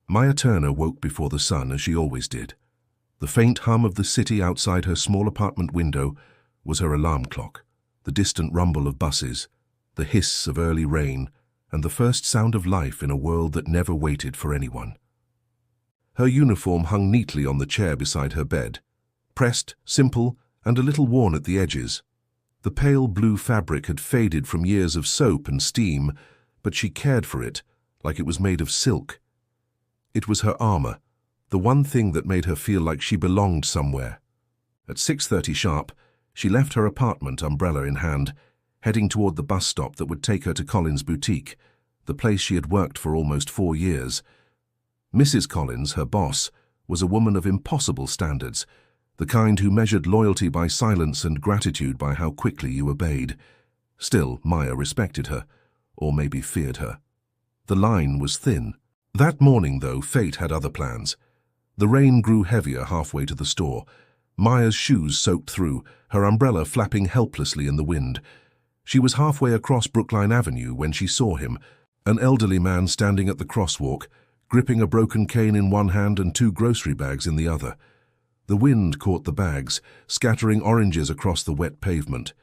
Maya Turner woke before the sun, as she always did. The faint hum of the city outside her small apartment window was her alarm clock, the distant rumble of buses, the hiss of early rain, and the first sound of life in a world that never waited for anyone. Her uniform hung neatly on the chair beside her bed, pressed, simple, and a little worn at the edges. The pale blue fabric had faded from years of soap and steam, but she cared for it like it was made of silk. It was her armor, the one thing that made her feel like she belonged somewhere. At 6:30 sharp, she left her apartment, umbrella in hand, heading toward the bus stop that would take her to Collins' boutique, the place she had worked for almost 4 years. Mrs. Collins, her boss, was a woman of impossible standards, the kind who measured loyalty by silence and gratitude by how quickly you obeyed. Still, Maya respected her, or maybe feared her. The line was thin. That morning, though, fate had other plans. The rain grew heavier halfway to the store. Maya's shoes soaked through, her umbrella flapping helplessly in the wind. She was halfway across Brookline Avenue when she saw him, an elderly man standing at the crosswalk, gripping a broken cane in one hand and 2 grocery bags in the other. The wind caught the bags, scattering oranges across the wet pavement.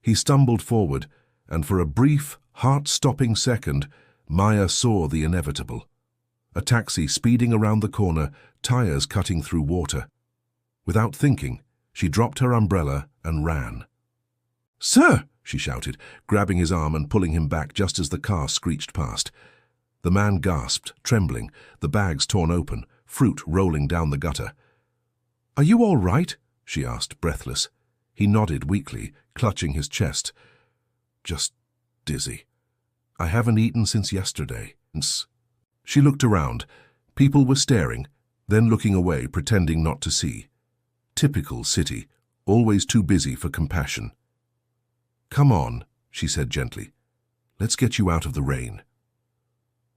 He stumbled forward, and for a brief, heart-stopping second, Maya saw the inevitable. A taxi speeding around the corner, tires cutting through water. Without thinking, she dropped her umbrella and ran. "Sir!" she shouted, grabbing his arm and pulling him back just as the car screeched past. The man gasped, trembling, the bags torn open, fruit rolling down the gutter. "Are you all right?" she asked, breathless. He nodded weakly, clutching his chest. "Just dizzy. I haven't eaten since yesterday." She looked around. People were staring, then looking away, pretending not to see. Typical city, always too busy for compassion. "Come on," she said gently. "Let's get you out of the rain."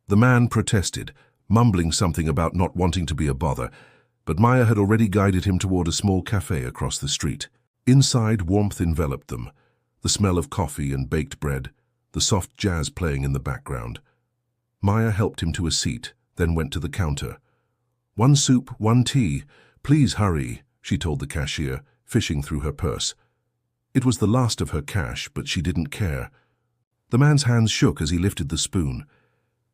The man protested, mumbling something about not wanting to be a bother, but Maya had already guided him toward a small cafe across the street. Inside, warmth enveloped them, the smell of coffee and baked bread, the soft jazz playing in the background. Maya helped him to a seat, then went to the counter. "1 soup, 1 tea. Please hurry," she told the cashier, fishing through her purse. It was the last of her cash, but she didn't care. The man's hands shook as he lifted the spoon.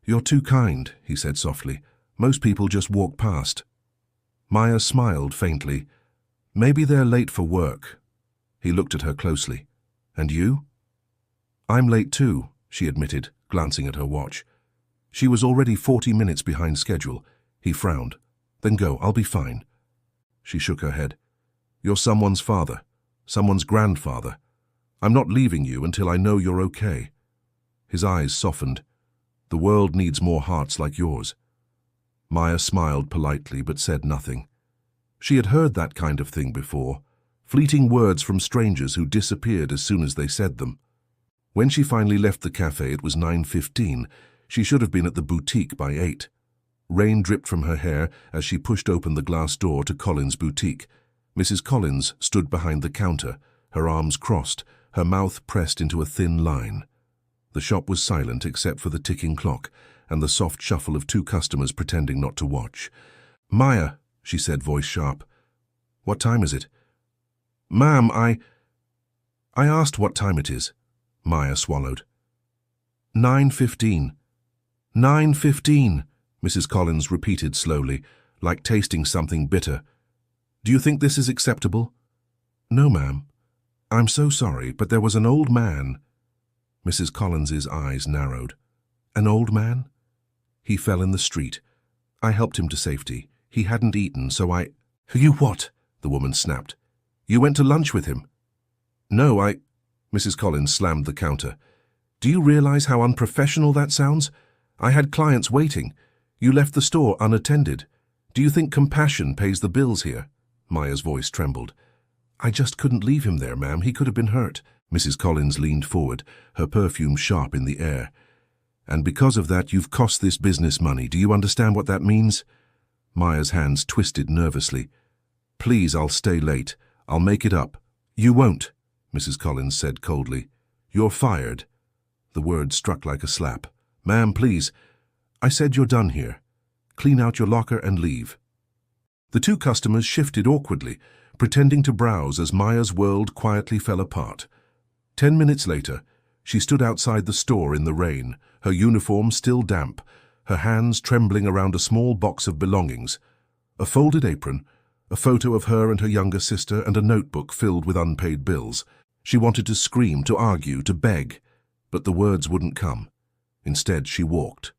"You're too kind," he said softly. "Most people just walk past." Maya smiled faintly. "Maybe they're late for work." He looked at her closely. "And you?" "I'm late too," she admitted, glancing at her watch. She was already 40 minutes behind schedule. He frowned. "Then go, I'll be fine." She shook her head. "You're someone's father, someone's grandfather. I'm not leaving you until I know you're okay." His eyes softened. "The world needs more hearts like yours." Maya smiled politely but said nothing. She had heard that kind of thing before, fleeting words from strangers who disappeared as soon as they said them. When she finally left the cafe, it was 9:15. She should have been at the boutique by 8. Rain dripped from her hair as she pushed open the glass door to Collins' boutique. Mrs. Collins stood behind the counter, her arms crossed, her mouth pressed into a thin line. The shop was silent except for the ticking clock and the soft shuffle of 2 customers pretending not to watch. "Maya," she said, voice sharp. "What time is it?" "Ma'am, I asked what time it is." Maya swallowed. 9:15. 9:15, Mrs. Collins repeated slowly, like tasting something bitter. "Do you think this is acceptable?" "No, ma'am. I'm so sorry, but there was an old man." Mrs. Collins's eyes narrowed. "An old man?" "He fell in the street. I helped him to safety. He hadn't eaten, so I—" "You what?" the woman snapped. "You went to lunch with him?" "No, Mrs. Collins slammed the counter. "Do you realize how unprofessional that sounds? I had clients waiting. You left the store unattended. Do you think compassion pays the bills here?" Maya's voice trembled. "I just couldn't leave him there, ma'am. He could have been hurt." Mrs. Collins leaned forward, her perfume sharp in the air. "And because of that, you've cost this business money. Do you understand what that means?" Maya's hands twisted nervously. "Please, I'll stay late. I'll make it up." "You won't," Mrs. Collins said coldly. "You're fired." The word struck like a slap. "Ma'am, please." "I said you're done here. Clean out your locker and leave." The two customers shifted awkwardly, pretending to browse as Maya's world quietly fell apart. 10 minutes later, she stood outside the store in the rain, her uniform still damp, her hands trembling around a small box of belongings. A folded apron, a photo of her and her younger sister, and a notebook filled with unpaid bills. She wanted to scream, to argue, to beg, but the words wouldn't come. Instead, she walked.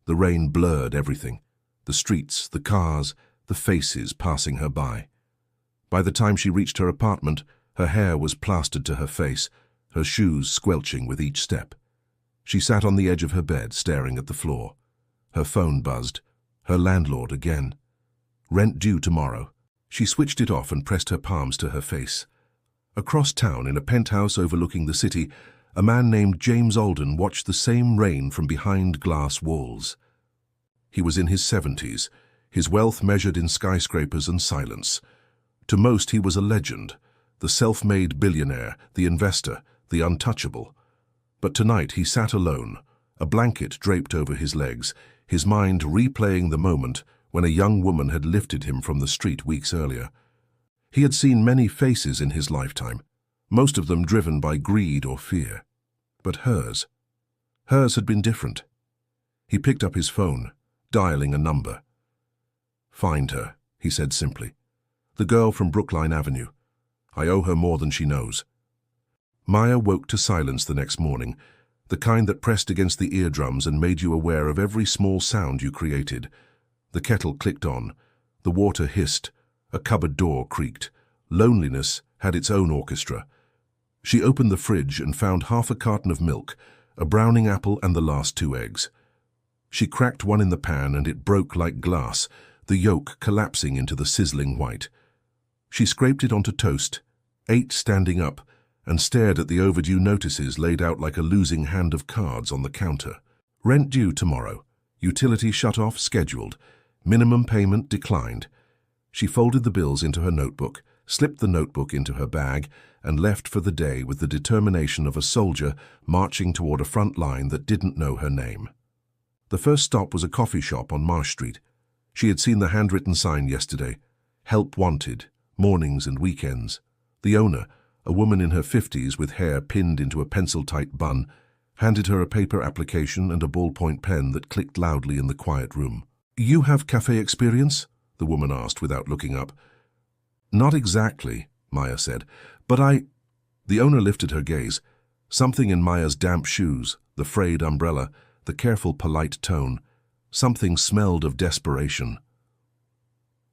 The rain blurred everything. The streets, the cars, the faces passing her by. By the time she reached her apartment, her hair was plastered to her face, her shoes squelching with each step. She sat on the edge of her bed, staring at the floor. Her phone buzzed. Her landlord again. Rent due tomorrow. She switched it off and pressed her palms to her face. Across town, in a penthouse overlooking the city, a man named James Alden watched the same rain from behind glass walls. He was in his 70s, his wealth measured in skyscrapers and silence. To most, he was a legend, the self-made billionaire, the investor, the untouchable. But tonight he sat alone, a blanket draped over his legs, his mind replaying the moment when a young woman had lifted him from the street weeks earlier. He had seen many faces in his lifetime, most of them driven by greed or fear. But hers had been different. He picked up his phone, dialing a number. "Find her," he said simply. "The girl from Brookline Avenue. I owe her more than she knows." Maya woke to silence the next morning, the kind that pressed against the eardrums and made you aware of every small sound you created. The kettle clicked on, the water hissed, a cupboard door creaked. Loneliness had its own orchestra. She opened the fridge and found half a carton of milk, a browning apple and the last 2 eggs. She cracked one in the pan and it broke like glass, the yolk collapsing into the sizzling white. She scraped it onto toast, ate standing up, and stared at the overdue notices laid out like a losing hand of cards on the counter. Rent due tomorrow. Utility shut off scheduled. Minimum payment declined. She folded the bills into her notebook, slipped the notebook into her bag, and left for the day with the determination of a soldier marching toward a front line that didn't know her name. The first stop was a coffee shop on Marsh Street. She had seen the handwritten sign yesterday. Help wanted, mornings and weekends. The owner, a woman in her 50s with hair pinned into a pencil-tight bun, handed her a paper application and a ballpoint pen that clicked loudly in the quiet room. "You have cafe experience?" the woman asked without looking up. "Not exactly," Maya said, "but I—" The owner lifted her gaze. Something in Maya's damp shoes, the frayed umbrella, the careful, polite tone, something smelled of desperation.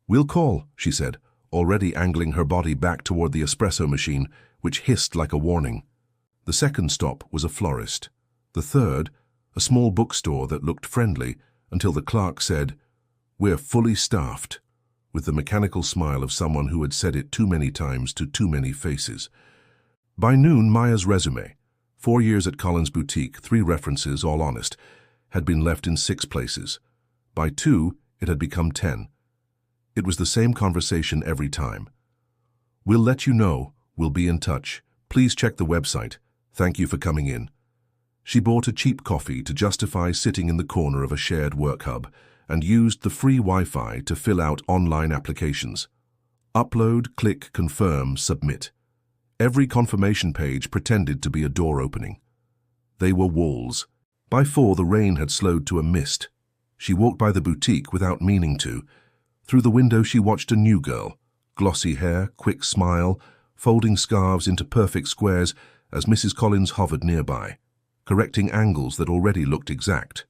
"We'll call," she said, already angling her body back toward the espresso machine, which hissed like a warning. The second stop was a florist. The third, a small bookstore that looked friendly, until the clerk said, "We're fully staffed," with the mechanical smile of someone who had said it too many times to too many faces. By noon, Maya's resume, 4 years at Collins Boutique, 3 references, all honest, had been left in 6 places. By 2, it had become 10. It was the same conversation every time. "We'll let you know. We'll be in touch. Please check the website. Thank you for coming in." She bought a cheap coffee to justify sitting in the corner of a shared work hub and used the free Wi-Fi to fill out online applications. Upload, click, confirm, submit. Every confirmation page pretended to be a door opening. They were walls. By 4, the rain had slowed to a mist. She walked by the boutique without meaning to. Through the window she watched a new girl. Glossy hair, quick smile, folding scarves into perfect squares as Mrs. Collins hovered nearby, correcting angles that already looked exact.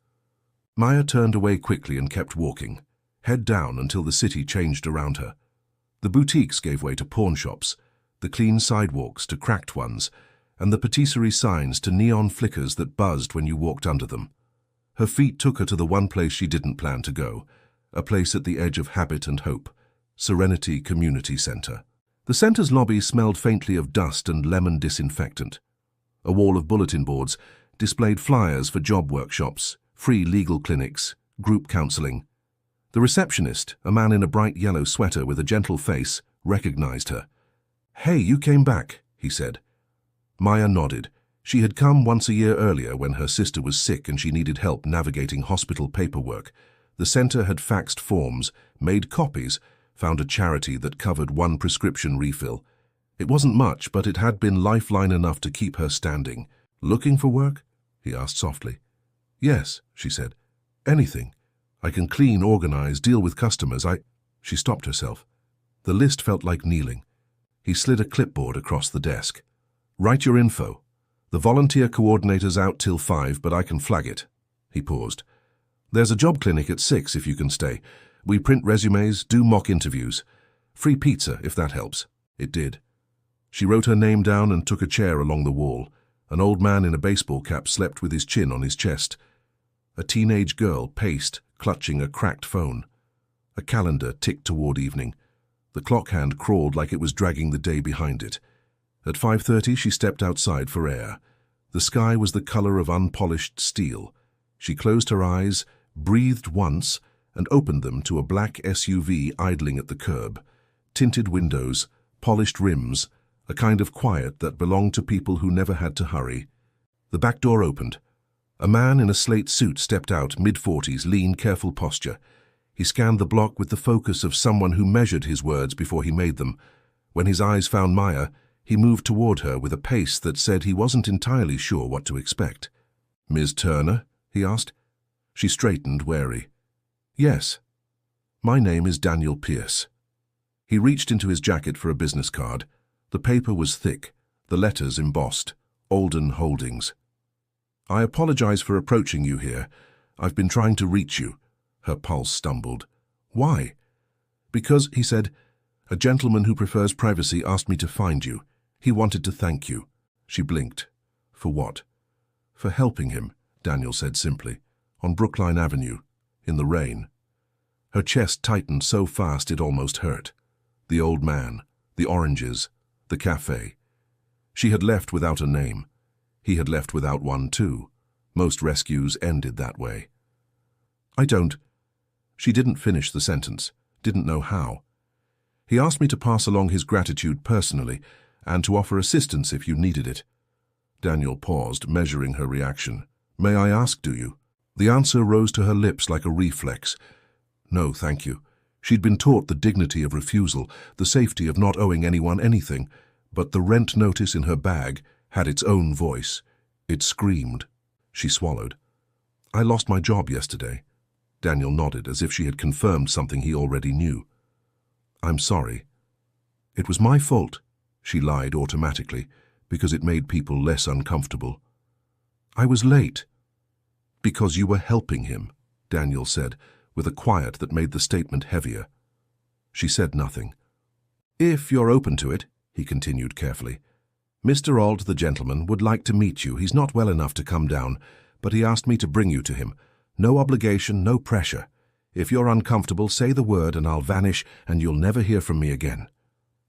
Maya turned away quickly and kept walking, head down until the city changed around her. The boutiques gave way to pawn shops, the clean sidewalks to cracked ones, and the patisserie signs to neon flickers that buzzed when you walked under them. Her feet took her to the one place she didn't plan to go, a place at the edge of habit and hope, Serenity Community Center. The center's lobby smelled faintly of dust and lemon disinfectant. A wall of bulletin boards displayed flyers for job workshops, free legal clinics, group counseling. The receptionist, a man in a bright yellow sweater with a gentle face, recognized her. "Hey, you came back," he said. Maya nodded. She had come once a year earlier when her sister was sick and she needed help navigating hospital paperwork. The centre had faxed forms, made copies, found a charity that covered one prescription refill. It wasn't much, but it had been lifeline enough to keep her standing. "Looking for work?" he asked softly. "Yes," she said. "Anything. I can clean, organize, deal with customers. She stopped herself. The list felt like kneeling. He slid a clipboard across the desk. "Write your info. The volunteer coordinator's out till 5, but I can flag it." He paused. "There's a job clinic at 6 if you can stay. We print resumes, do mock interviews. Free pizza, if that helps." It did. She wrote her name down and took a chair along the wall. An old man in a baseball cap slept with his chin on his chest. A teenage girl paced, clutching a cracked phone. A calendar ticked toward evening. The clock hand crawled like it was dragging the day behind it. At 5:30 she stepped outside for air. The sky was the color of unpolished steel. She closed her eyes, breathed once, and opened them to a black SUV idling at the curb. Tinted windows, polished rims, a kind of quiet that belonged to people who never had to hurry. The back door opened. A man in a slate suit stepped out, mid-40s, lean, careful posture. He scanned the block with the focus of someone who measured his words before he made them. When his eyes found Maya, he moved toward her with a pace that said he wasn't entirely sure what to expect. "Ms. Turner?" he asked. She straightened, wary. "Yes. My name is Daniel Pierce." He reached into his jacket for a business card. The paper was thick, the letters embossed. Alden Holdings. "I apologize for approaching you here. I've been trying to reach you." Her pulse stumbled. "Why?" "Because," he said, "a gentleman who prefers privacy asked me to find you. He wanted to thank you." She blinked. "For what?" "For helping him," Daniel said simply, "on Brookline Avenue, in the rain." Her chest tightened so fast it almost hurt. The old man, the oranges, the cafe. She had left without a name. He had left without one too. Most rescues ended that way. "I don't." She didn't finish the sentence, didn't know how. "He asked me to pass along his gratitude personally, and to offer assistance if you needed it." Daniel paused, measuring her reaction. "May I ask, do you?" The answer rose to her lips like a reflex. "No, thank you." She'd been taught the dignity of refusal, the safety of not owing anyone anything, but the rent notice in her bag had its own voice. It screamed. She swallowed. "I lost my job yesterday." Daniel nodded, as if she had confirmed something he already knew. "I'm sorry." "It was my fault," she lied automatically, because it made people less uncomfortable. "I was late." "Because you were helping him," Daniel said, with a quiet that made the statement heavier. She said nothing. "If you're open to it," he continued carefully, "Mr. Auld, the gentleman, would like to meet you. He's not well enough to come down, but he asked me to bring you to him. No obligation, no pressure. If you're uncomfortable, say the word and I'll vanish and you'll never hear from me again."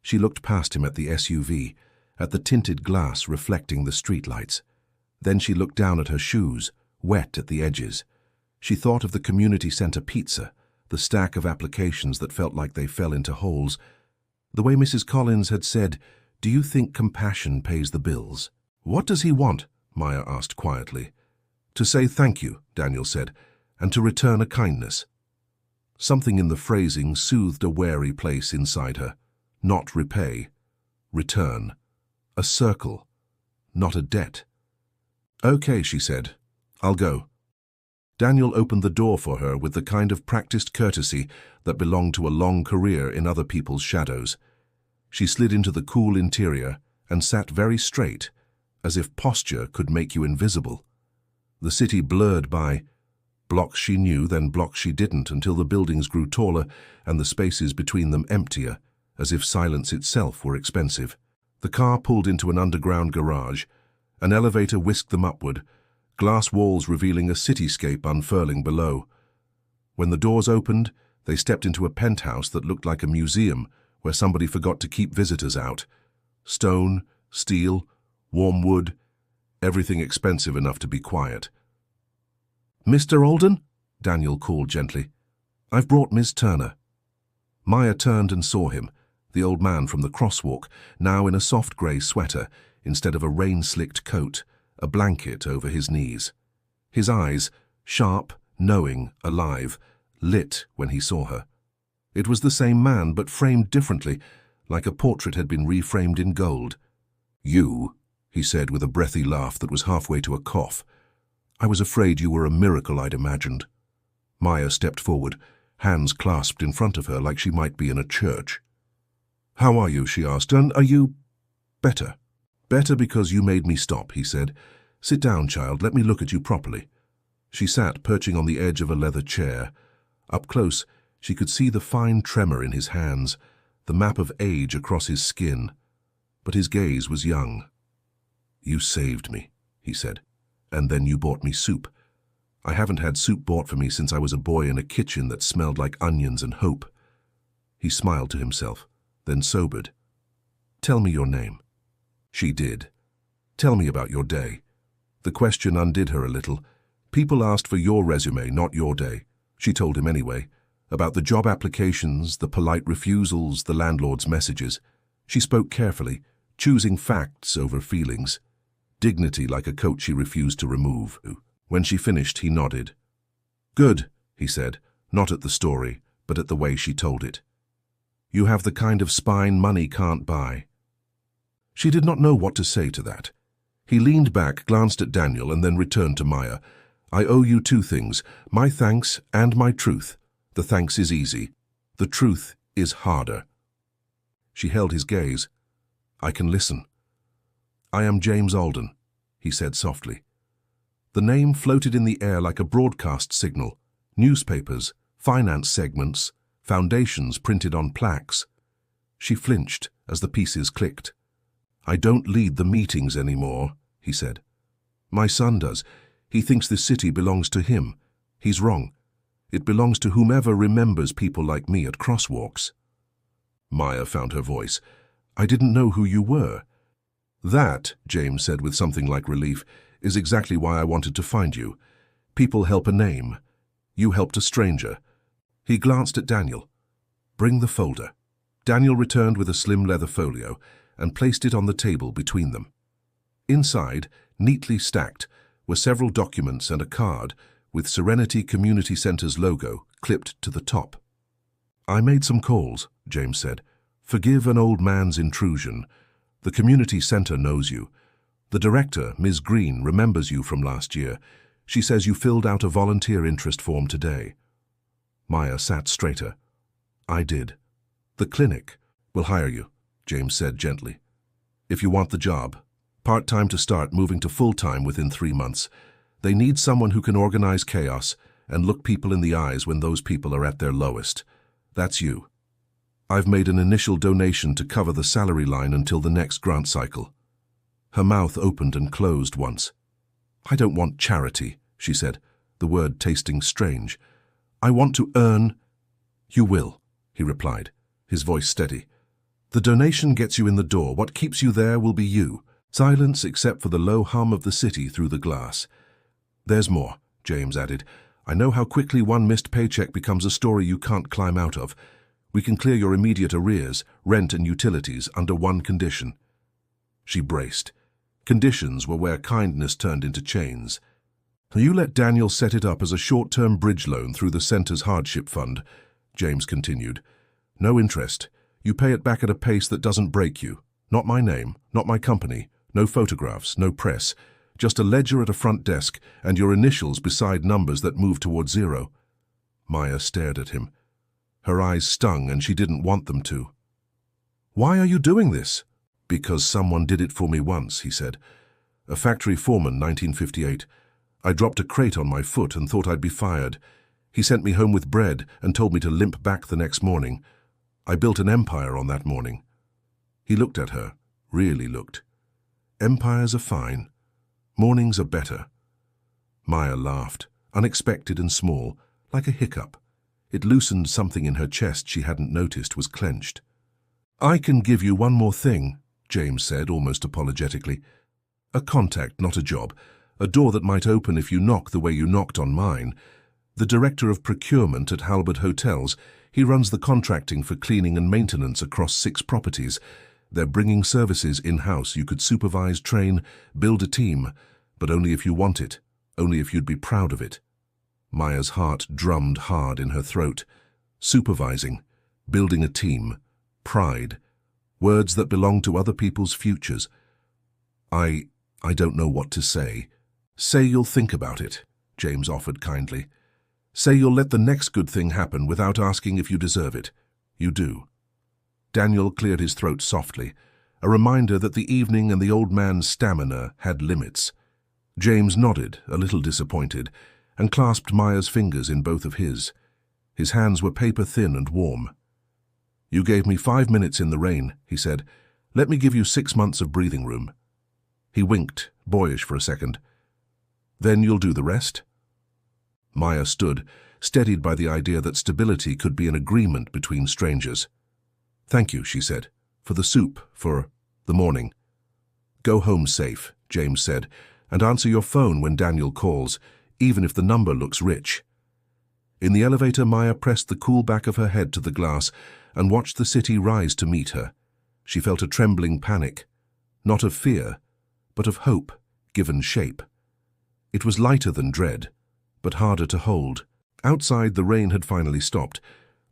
She looked past him at the SUV, at the tinted glass reflecting the streetlights. Then she looked down at her shoes, wet at the edges. She thought of the community center pizza, the stack of applications that felt like they fell into holes. The way Mrs. Collins had said, "Do you think compassion pays the bills?" "What does he want?" Maya asked quietly. "To say thank you," Daniel said, "and to return a kindness." Something in the phrasing soothed a wary place inside her. Not repay. Return. A circle. Not a debt. "Okay," she said. "I'll go." Daniel opened the door for her with the kind of practiced courtesy that belonged to a long career in other people's shadows. She slid into the cool interior and sat very straight, as if posture could make you invisible. The city blurred by. Blocks she knew, then blocks she didn't, until the buildings grew taller and the spaces between them emptier, as if silence itself were expensive. The car pulled into an underground garage. An elevator whisked them upward, glass walls revealing a cityscape unfurling below. When the doors opened, they stepped into a penthouse that looked like a museum where somebody forgot to keep visitors out. Stone, steel, warm wood, everything expensive enough to be quiet. "Mr. Alden?" Daniel called gently. "I've brought Miss Turner." Maya turned and saw him, the old man from the crosswalk, now in a soft grey sweater instead of a rain-slicked coat, a blanket over his knees. His eyes, sharp, knowing, alive, lit when he saw her. It was the same man, but framed differently, like a portrait had been reframed in gold. "You," he said with a breathy laugh that was halfway to a cough. "I was afraid you were a miracle I'd imagined." Maya stepped forward, hands clasped in front of her like she might be in a church. "How are you?" she asked. "And are you better?" "Better because you made me stop," he said. "Sit down, child. Let me look at you properly." She sat, perching on the edge of a leather chair. Up close, she could see the fine tremor in his hands, the map of age across his skin. But his gaze was young. "You saved me," he said. "And then you bought me soup. I haven't had soup bought for me since I was a boy in a kitchen that smelled like onions and hope." He smiled to himself, then sobered. "Tell me your name." She did. "Tell me about your day." The question undid her a little. People asked for your resume, not your day. She told him anyway, about the job applications, the polite refusals, the landlord's messages. She spoke carefully, choosing facts over feelings. Dignity like a coat she refused to remove. When she finished, he nodded. "Good," he said, not at the story, but at the way she told it. "You have the kind of spine money can't buy." She did not know what to say to that. He leaned back, glanced at Daniel, and then returned to Maya. "I owe you two things, my thanks and my truth. The thanks is easy. The truth is harder." She held his gaze. "I can listen." "I am James Alden," he said softly. The name floated in the air like a broadcast signal. Newspapers, finance segments, foundations printed on plaques. She flinched as the pieces clicked. "I don't lead the meetings anymore," he said. "My son does. He thinks this city belongs to him. He's wrong. It belongs to whomever remembers people like me at crosswalks." Maya found her voice. "I didn't know who you were." "That," James said with something like relief, "is exactly why I wanted to find you. People help a name. You helped a stranger." He glanced at Daniel. "Bring the folder." Daniel returned with a slim leather folio and placed it on the table between them. Inside, neatly stacked, were several documents and a card with Serenity Community Center's logo clipped to the top. "I made some calls," James said. "Forgive an old man's intrusion. The community center knows you. The director, Ms. Green, remembers you from last year. She says you filled out a volunteer interest form today." Maya sat straighter. "I did. The clinic will hire you," James said gently. "If you want the job. Part-time to start, moving to full-time within 3 months. They need someone who can organize chaos and look people in the eyes when those people are at their lowest. That's you. I've made an initial donation to cover the salary line until the next grant cycle." Her mouth opened and closed once. "I don't want charity," she said, the word tasting strange. "I want to earn—" "You will," he replied, his voice steady. "The donation gets you in the door. What keeps you there will be you. Silence except for the low hum of the city through the glass." "There's more," James added. "I know how quickly one missed paycheck becomes a story you can't climb out of. We can clear your immediate arrears, rent and utilities, under one condition." She braced. Conditions were where kindness turned into chains. "You let Daniel set it up as a short-term bridge loan through the center's hardship fund," James continued. "No interest. You pay it back at a pace that doesn't break you. Not my name, not my company, no photographs, no press. Just a ledger at a front desk and your initials beside numbers that move toward zero." Maya stared at him. Her eyes stung and she didn't want them to. "Why are you doing this?" "Because someone did it for me once," he said. "A factory foreman, 1958. I dropped a crate on my foot and thought I'd be fired. He sent me home with bread and told me to limp back the next morning. I built an empire on that morning." He looked at her, really looked. "Empires are fine. Mornings are better." Maya laughed, unexpected and small, like a hiccup. It loosened something in her chest she hadn't noticed was clenched. "I can give you one more thing," James said, almost apologetically. "A contact, not a job. A door that might open if you knock the way you knocked on mine. The director of procurement at Halbert Hotels, he runs the contracting for cleaning and maintenance across 6 properties. They're bringing services in-house. You could supervise, train, build a team, but only if you want it, only if you'd be proud of it." Maya's heart drummed hard in her throat. Supervising, building a team, pride, words that belong to other people's futures. I don't know what to say. Say you'll think about it, James offered kindly. Say you'll let the next good thing happen without asking if you deserve it. You do. Daniel cleared his throat softly, a reminder that the evening and the old man's stamina had limits. James nodded, a little disappointed, and clasped Maya's fingers in both of his. His hands were paper-thin and warm. You gave me 5 minutes in the rain, he said. Let me give you 6 months of breathing room. He winked, boyish for a second. Then you'll do the rest? Maya stood, steadied by the idea that stability could be an agreement between strangers. Thank you, she said, for the soup, for the morning. Go home safe, James said, and answer your phone when Daniel calls, even if the number looks rich. In the elevator, Maya pressed the cool back of her head to the glass and watched the city rise to meet her. She felt a trembling panic, not of fear, but of hope, given shape. It was lighter than dread, but harder to hold. Outside, the rain had finally stopped.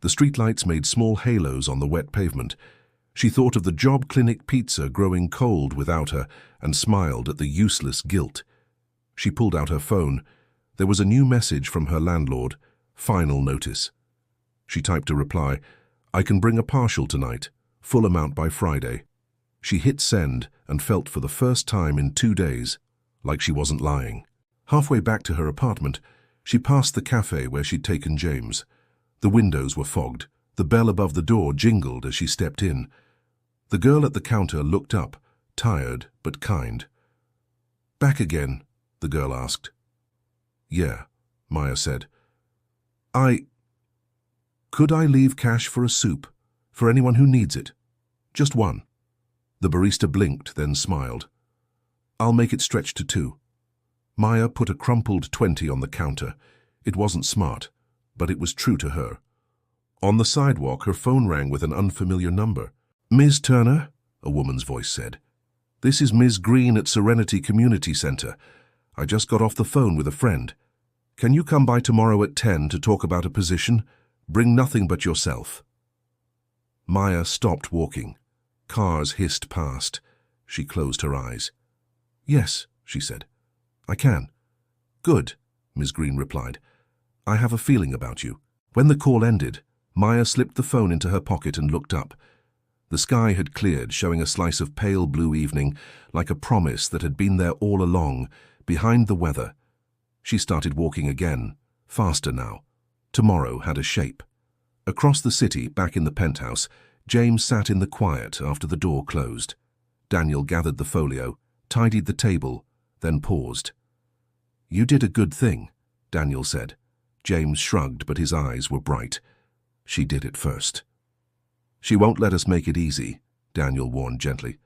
The streetlights made small halos on the wet pavement. She thought of the job clinic pizza growing cold without her and smiled at the useless guilt. She pulled out her phone. There was a new message from her landlord, final notice. She typed a reply, I can bring a partial tonight, full amount by Friday. She hit send and felt for the first time in 2 days like she wasn't lying. Halfway back to her apartment, she passed the cafe where she'd taken James. The windows were fogged. The bell above the door jingled as she stepped in. The girl at the counter looked up, tired but kind. Back again? The girl asked. Yeah, Maya said. Could I leave cash for a soup, for anyone who needs it? Just one. The barista blinked, then smiled. I'll make it stretch to 2. Maya put a crumpled 20 on the counter. It wasn't smart, but it was true to her. On the sidewalk, her phone rang with an unfamiliar number. Ms. Turner, a woman's voice said. This is Ms. Green at Serenity Community Center. I just got off the phone with a friend. Can you come by tomorrow at 10 to talk about a position? Bring nothing but yourself. Maya stopped walking. Cars hissed past. She closed her eyes. Yes, she said. I can. Good, Ms. Green replied. I have a feeling about you. When the call ended, Maya slipped the phone into her pocket and looked up. The sky had cleared, showing a slice of pale blue evening, like a promise that had been there all along, behind the weather. She started walking again, faster now. Tomorrow had a shape. Across the city, back in the penthouse, James sat in the quiet after the door closed. Daniel gathered the folio, tidied the table, then paused. You did a good thing, Daniel said. James shrugged, but his eyes were bright. She did it first. She won't let us make it easy, Daniel warned gently.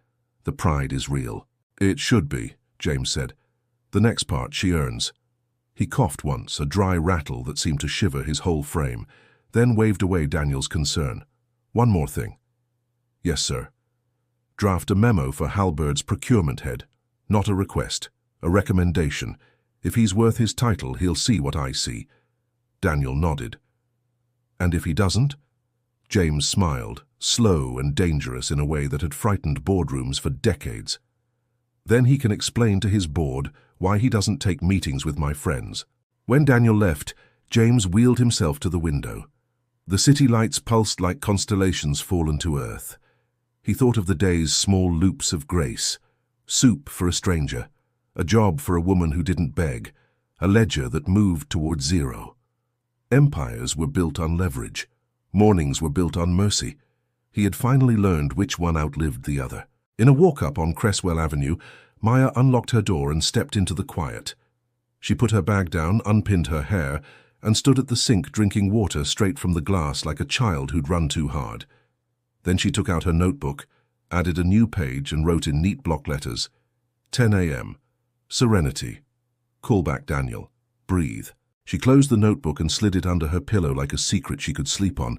The pride is real. It should be, James said. The next part she earns. He coughed once, a dry rattle that seemed to shiver his whole frame, then waved away Daniel's concern. One more thing. Yes, sir. Draft a memo for Halbert's procurement head. Not a request, a recommendation. If he's worth his title, he'll see what I see. Daniel nodded. And if he doesn't? James smiled, slow and dangerous in a way that had frightened boardrooms for decades. Then he can explain to his board why he doesn't take meetings with my friends. When Daniel left, James wheeled himself to the window. The city lights pulsed like constellations fallen to earth. He thought of the day's small loops of grace. Soup for a stranger, a job for a woman who didn't beg, a ledger that moved toward zero. Empires were built on leverage. Mornings were built on mercy. He had finally learned which one outlived the other. In a walk-up on Cresswell Avenue, Maya unlocked her door and stepped into the quiet. She put her bag down, unpinned her hair, and stood at the sink drinking water straight from the glass like a child who'd run too hard. Then she took out her notebook, added a new page and wrote in neat block letters, 10 a.m. Serenity. Call back Daniel. Breathe. She closed the notebook and slid it under her pillow like a secret she could sleep on.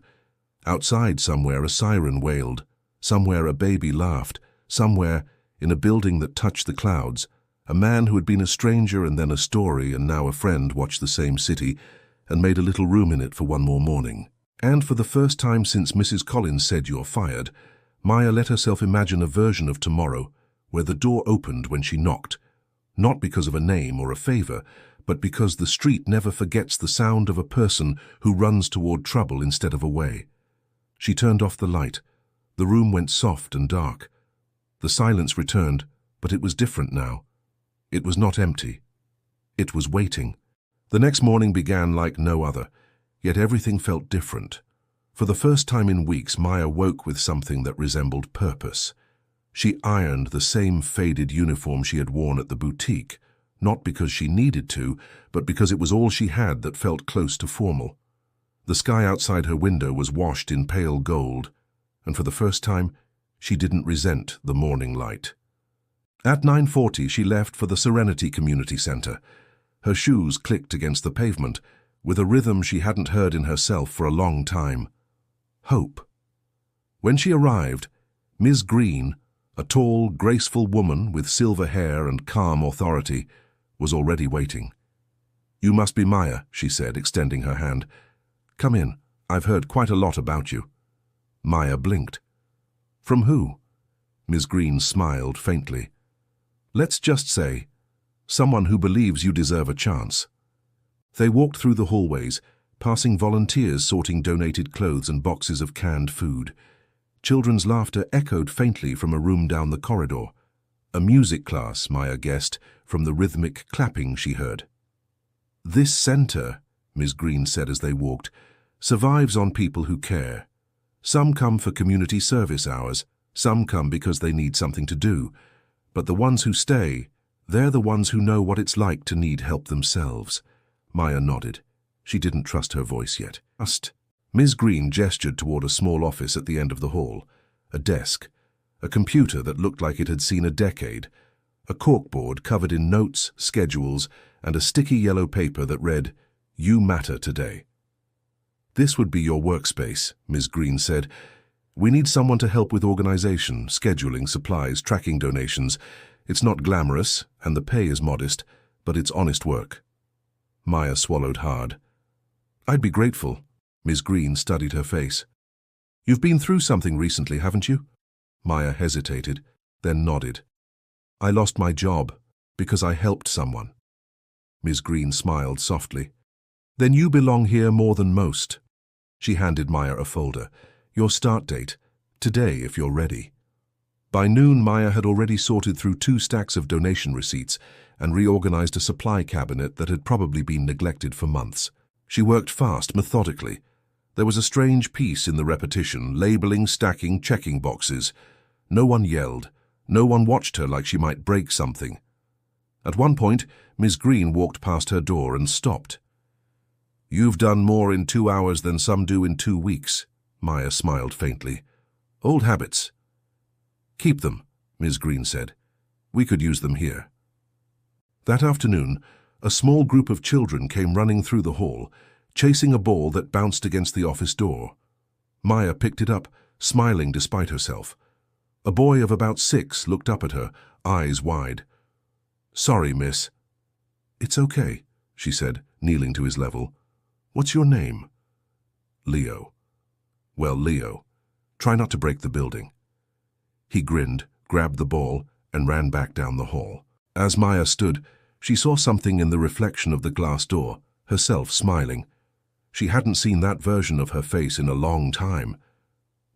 Outside somewhere a siren wailed. Somewhere a baby laughed. Somewhere, in a building that touched the clouds, a man who had been a stranger and then a story and now a friend watched the same city, and made a little room in it for one more morning. And for the first time since Mrs. Collins said you're fired, Maya let herself imagine a version of tomorrow where the door opened when she knocked, not because of a name or a favor, but because the street never forgets the sound of a person who runs toward trouble instead of away. She turned off the light. The room went soft and dark. The silence returned, but it was different now. It was not empty. It was waiting. The next morning began like no other, yet everything felt different. For the first time in weeks, Maya woke with something that resembled purpose. She ironed the same faded uniform she had worn at the boutique, not because she needed to, but because it was all she had that felt close to formal. The sky outside her window was washed in pale gold, and for the first time, she didn't resent the morning light. At 9:40, she left for the Serenity Community Center. Her shoes clicked against the pavement, with a rhythm she hadn't heard in herself for a long time. Hope. When she arrived, Ms. Green, a tall, graceful woman with silver hair and calm authority, was already waiting. "You must be Maya," she said, extending her hand. "Come in. I've heard quite a lot about you." Maya blinked. "From who?" Ms. Green smiled faintly. "Let's just say, someone who believes you deserve a chance." They walked through the hallways, passing volunteers sorting donated clothes and boxes of canned food. Children's laughter echoed faintly from a room down the corridor. A music class, Maya guessed, from the rhythmic clapping she heard. "This center," Ms. Green said as they walked, "survives on people who care. Some come for community service hours, some come because they need something to do. But the ones who stay, they're the ones who know what it's like to need help themselves." Maya nodded. She didn't trust her voice yet. "Trust." Ms. Green gestured toward a small office at the end of the hall. A desk, a computer that looked like it had seen a decade, a corkboard covered in notes, schedules, and a sticky yellow paper that read, "You matter today." "This would be your workspace," Ms. Green said. "We need someone to help with organization, scheduling, supplies, tracking donations. It's not glamorous, and the pay is modest, but it's honest work." Maya swallowed hard. "I'd be grateful." Ms. Green studied her face. "You've been through something recently, haven't you?" Maya hesitated, then nodded. "I lost my job because I helped someone." Ms. Green smiled softly. "Then you belong here more than most." She handed Maya a folder. "Your start date, today if you're ready." By noon, Maya had already sorted through 2 stacks of donation receipts and reorganized a supply cabinet that had probably been neglected for months. She worked fast, methodically. There was a strange peace in the repetition, labeling, stacking, checking boxes. No one yelled. No one watched her like she might break something. At one point, Ms. Green walked past her door and stopped. "You've done more in 2 hours than some do in 2 weeks." Maya smiled faintly. "Old habits." "Keep them," Ms. Green said. "We could use them here." That afternoon, a small group of children came running through the hall, chasing a ball that bounced against the office door. Maya picked it up, smiling despite herself. A boy of about 6 looked up at her, eyes wide. "Sorry, miss." "It's okay," she said, kneeling to his level. "What's your name?" "Leo." "Well, Leo, try not to break the building." He grinned, grabbed the ball, and ran back down the hall. As Maya stood, she saw something in the reflection of the glass door, herself smiling. She hadn't seen that version of her face in a long time.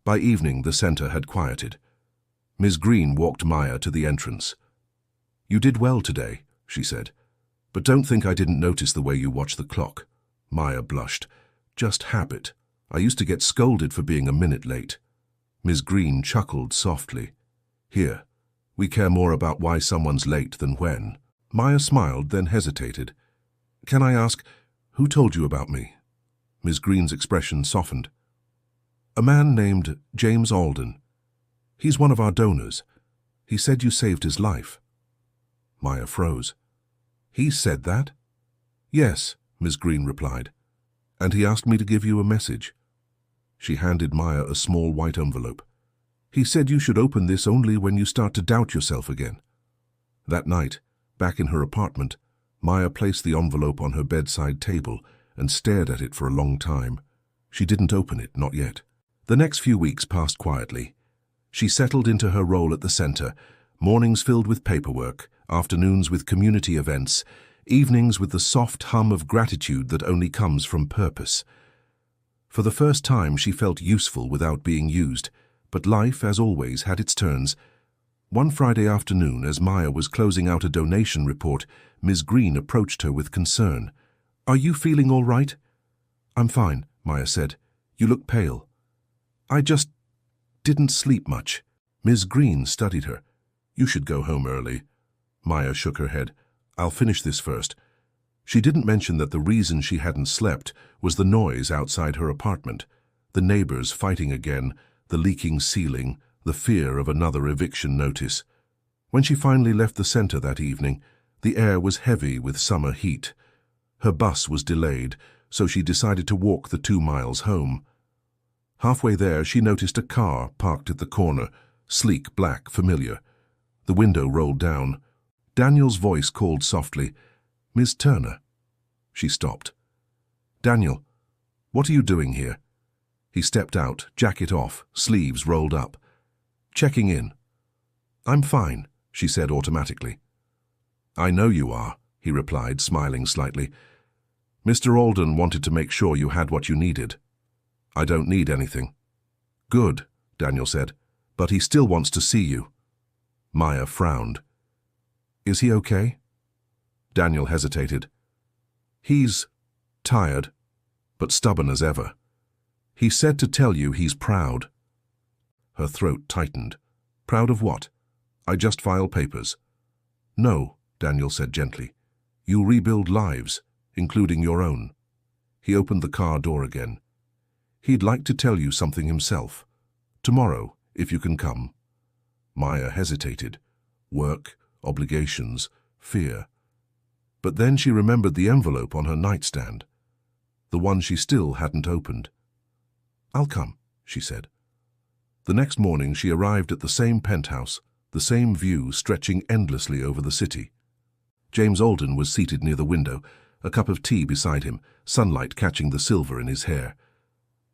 By evening, the center had quieted. Ms. Green walked Maya to the entrance. "You did well today," she said. "But don't think I didn't notice the way you watched the clock." Maya blushed. "Just habit. I used to get scolded for being a minute late." Ms. Green chuckled softly. "Here, we care more about why someone's late than when." Maya smiled, then hesitated. "Can I ask, who told you about me?" Ms. Green's expression softened. "A man named James Alden. He's one of our donors. He said you saved his life." Maya froze. "He said that?" "Yes," Ms. Green replied. "And he asked me to give you a message." She handed Maya a small white envelope. "He said you should open this only when you start to doubt yourself again." That night, back in her apartment, Maya placed the envelope on her bedside table and stared at it for a long time. She didn't open it, not yet. The next few weeks passed quietly. She settled into her role at the center, mornings filled with paperwork, afternoons with community events, evenings with the soft hum of gratitude that only comes from purpose. For the first time, she felt useful without being used, but life, as always, had its turns. One Friday afternoon, as Maya was closing out a donation report, Ms. Green approached her with concern. "Are you feeling all right?" "I'm fine," Maya said. "You look pale." "I just didn't sleep much." Ms. Green studied her. "You should go home early." Maya shook her head. "I'll finish this first." She didn't mention that the reason she hadn't slept was the noise outside her apartment, the neighbors fighting again, the leaking ceiling, the fear of another eviction notice. When she finally left the center that evening, the air was heavy with summer heat. Her bus was delayed, so she decided to walk the 2 miles home. Halfway there, she noticed a car parked at the corner, sleek, black, familiar. The window rolled down. Daniel's voice called softly, "Miss Turner." She stopped. "Daniel, what are you doing here?" He stepped out, jacket off, sleeves rolled up. "Checking in." "I'm fine," she said automatically. "I know you are," he replied, smiling slightly. "Mr. Alden wanted to make sure you had what you needed." "I don't need anything." "Good," Daniel said, "but he still wants to see you." Maya frowned. "Is he okay?" Daniel hesitated. "He's tired, but stubborn as ever. He said to tell you he's proud." Her throat tightened. "Proud of what?" "I just file papers." "No," Daniel said gently. "You'll rebuild lives, including your own." He opened the car door again. "He'd like to tell you something himself. Tomorrow, if you can come." Maya hesitated. Work, obligations, fear. But then she remembered the envelope on her nightstand, the one she still hadn't opened. "I'll come," she said. The next morning she arrived at the same penthouse, the same view stretching endlessly over the city. James Alden was seated near the window, a cup of tea beside him, sunlight catching the silver in his hair.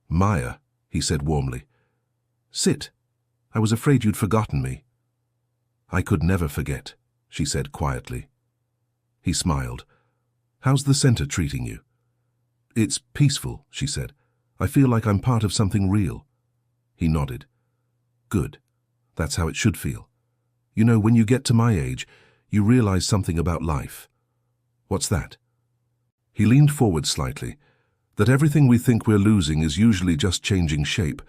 "Maya," he said warmly. "Sit. I was afraid you'd forgotten me." "I could never forget," she said quietly. He smiled. "How's the center treating you?" "It's peaceful," she said. "I feel like I'm part of something real." He nodded. "Good. That's how it should feel. You know, when you get to my age, you realize something about life." "What's that?" He leaned forward slightly. "That everything we think we're losing is usually just changing shape.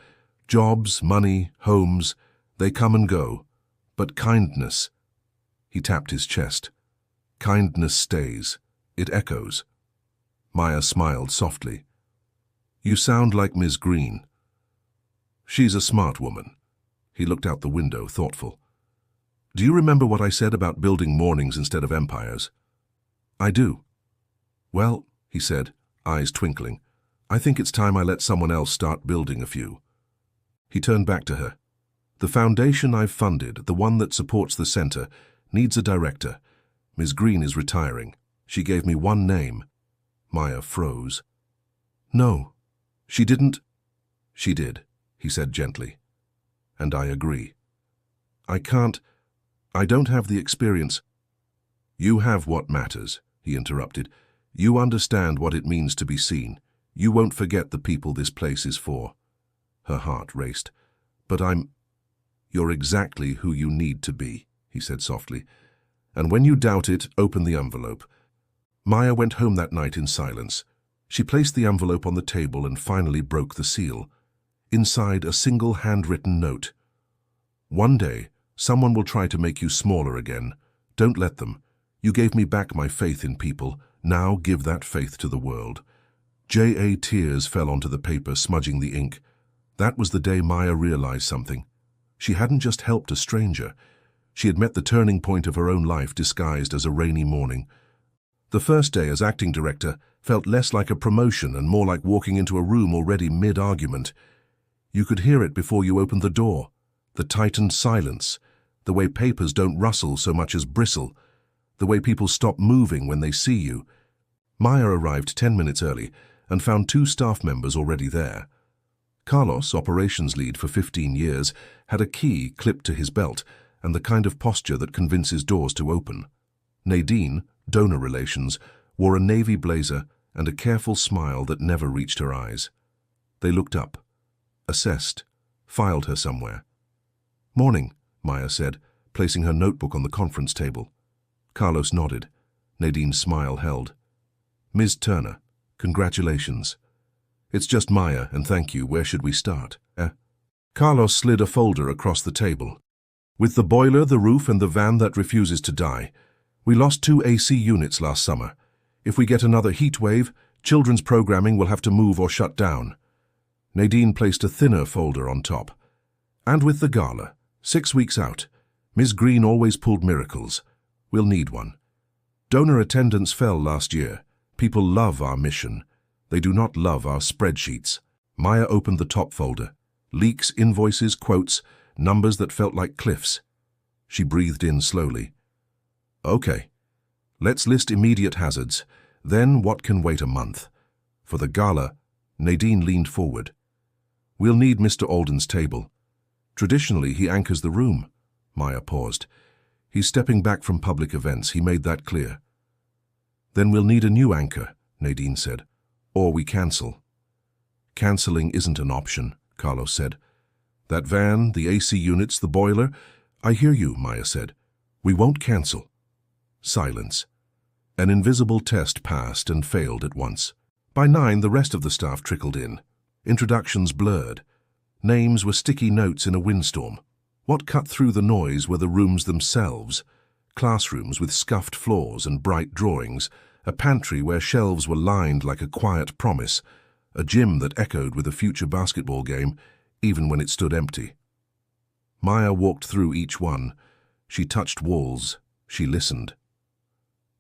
Jobs, money, homes, they come and go. But kindness—" He tapped his chest. "Kindness stays. It echoes." Maya smiled softly. "You sound like Ms. Green." "She's a smart woman." He looked out the window, thoughtful. "Do you remember what I said about building mornings instead of empires?" "I do." "Well," he said, eyes twinkling, "I think it's time I let someone else start building a few." He turned back to her. "The foundation I've funded, the one that supports the center, needs a director. Ms. Green is retiring. She gave me one name." Maya froze. "No, she didn't." "She did," he said gently. "And I agree. I don't have the experience." "You have what matters," he interrupted. "You understand what it means to be seen. You won't forget the people this place is for." Her heart raced. "But You're exactly who you need to be," he said softly. "And when you doubt it, open the envelope." Maya went home that night in silence. She placed the envelope on the table and finally broke the seal. Inside, a single handwritten note. "One day, someone will try to make you smaller again. Don't let them. You gave me back my faith in people. Now give that faith to the world." J.A. tears fell onto the paper, smudging the ink. That was the day Maya realized something. She hadn't just helped a stranger. She had met the turning point of her own life disguised as a rainy morning. The first day as acting director felt less like a promotion and more like walking into a room already mid-argument. You could hear it before you opened the door. The tightened silence, the way papers don't rustle so much as bristle, the way people stop moving when they see you. Maya arrived 10 minutes early, and found 2 staff members already there. Carlos, operations lead for 15 years, had a key clipped to his belt and the kind of posture that convinces doors to open. Nadine, donor relations, wore a navy blazer and a careful smile that never reached her eyes. They looked up, assessed, filed her somewhere. "Morning," Maya said, placing her notebook on the conference table. Carlos nodded. Nadine's smile held. "Ms. Turner, congratulations." "It's just Maya, and thank you. Where should we start?" Carlos slid a folder across the table. "With the boiler, the roof, and the van that refuses to die. We lost 2 AC units last summer. If we get another heat wave, children's programming will have to move or shut down." Nadine placed a thinner folder on top. "And with the gala, 6 weeks out. Ms. Green always pulled miracles. We'll need one. Donor attendance fell last year. People love our mission. They do not love our spreadsheets." Maya opened the top folder. Leaks, invoices, quotes, numbers that felt like cliffs. She breathed in slowly. "Okay. Let's list immediate hazards. Then what can wait a month?" For the gala, Nadine leaned forward. "We'll need Mr. Alden's table. Traditionally, he anchors the room." Maya paused. "He's stepping back from public events. He made that clear." "Then we'll need a new anchor," Nadine said. "Or we cancel." "Canceling isn't an option," Carlos said. "That van, the AC units, the boiler—" "I hear you," Maya said. "We won't cancel." Silence. An invisible test passed and failed at once. By 9, the rest of the staff trickled in. Introductions blurred. Names were sticky notes in a windstorm. What cut through the noise were the rooms themselves. Classrooms with scuffed floors and bright drawings, a pantry where shelves were lined like a quiet promise, a gym that echoed with a future basketball game, even when it stood empty. Maya walked through each one. She touched walls. She listened.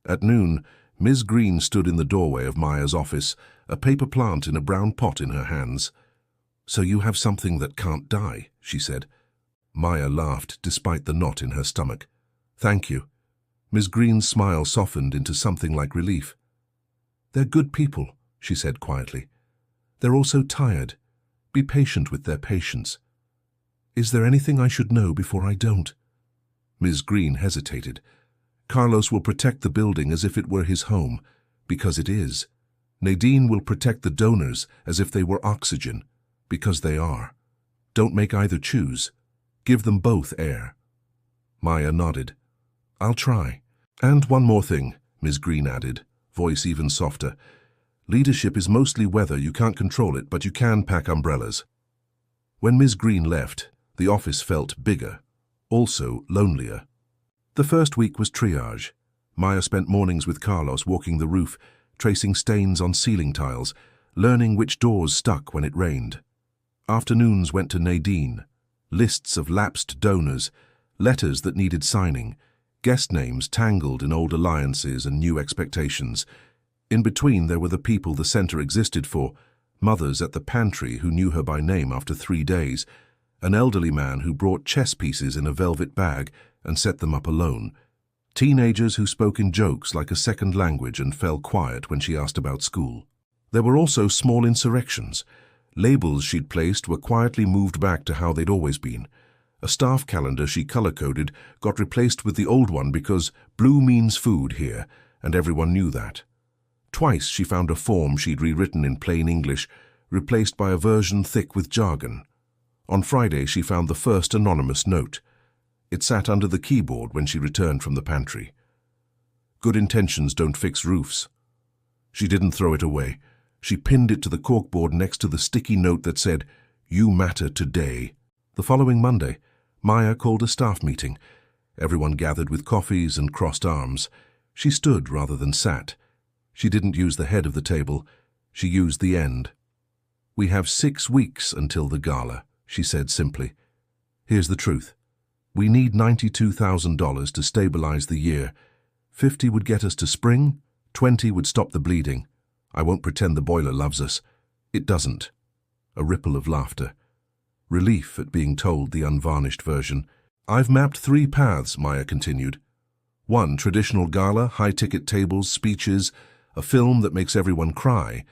At noon, Ms. Green stood in the doorway of Maya's office, a paper plant in a brown pot in her hands. "So you have something that can't die," she said. Maya laughed, despite the knot in her stomach. "Thank you." Ms. Green's smile softened into something like relief. "They're good people," she said quietly. "They're also tired. Be patient with their patience." "Is there anything I should know before I don't?" Ms. Green hesitated. "Carlos will protect the building as if it were his home, because it is. Nadine will protect the donors as if they were oxygen, because they are. Don't make either choose. Give them both air." Maya nodded. "I'll try." "And one more thing," Ms. Green added, voice even softer. "Leadership is mostly weather. You can't control it, but you can pack umbrellas." When Ms. Green left, the office felt bigger, also lonelier. The first week was triage. Maya spent mornings with Carlos walking the roof, tracing stains on ceiling tiles, learning which doors stuck when it rained. Afternoons went to Nadine. Lists of lapsed donors, letters that needed signing, guest names tangled in old alliances and new expectations. In between there were the people the center existed for, mothers at the pantry who knew her by name after 3 days, an elderly man who brought chess pieces in a velvet bag and set them up alone, teenagers who spoke in jokes like a second language and fell quiet when she asked about school. There were also small insurrections. Labels she'd placed were quietly moved back to how they'd always been. A staff calendar she color-coded got replaced with the old one because blue means food here, and everyone knew that. Twice she found a form she'd rewritten in plain English, replaced by a version thick with jargon. On Friday she found the first anonymous note. It sat under the keyboard when she returned from the pantry. "Good intentions don't fix roofs." She didn't throw it away. She pinned it to the corkboard next to the sticky note that said, "You matter today." The following Monday, Maya called a staff meeting. Everyone gathered with coffees and crossed arms. She stood rather than sat. She didn't use the head of the table. She used the end. "We have 6 weeks until the gala," she said simply. "Here's the truth. We need $92,000 to stabilize the year. 50 would get us to spring, 20 would stop the bleeding. I won't pretend the boiler loves us. It doesn't." A ripple of laughter. Relief at being told the unvarnished version. "I've mapped 3 paths," Maya continued. 1, traditional gala, high-ticket tables, speeches, a film that makes everyone cry.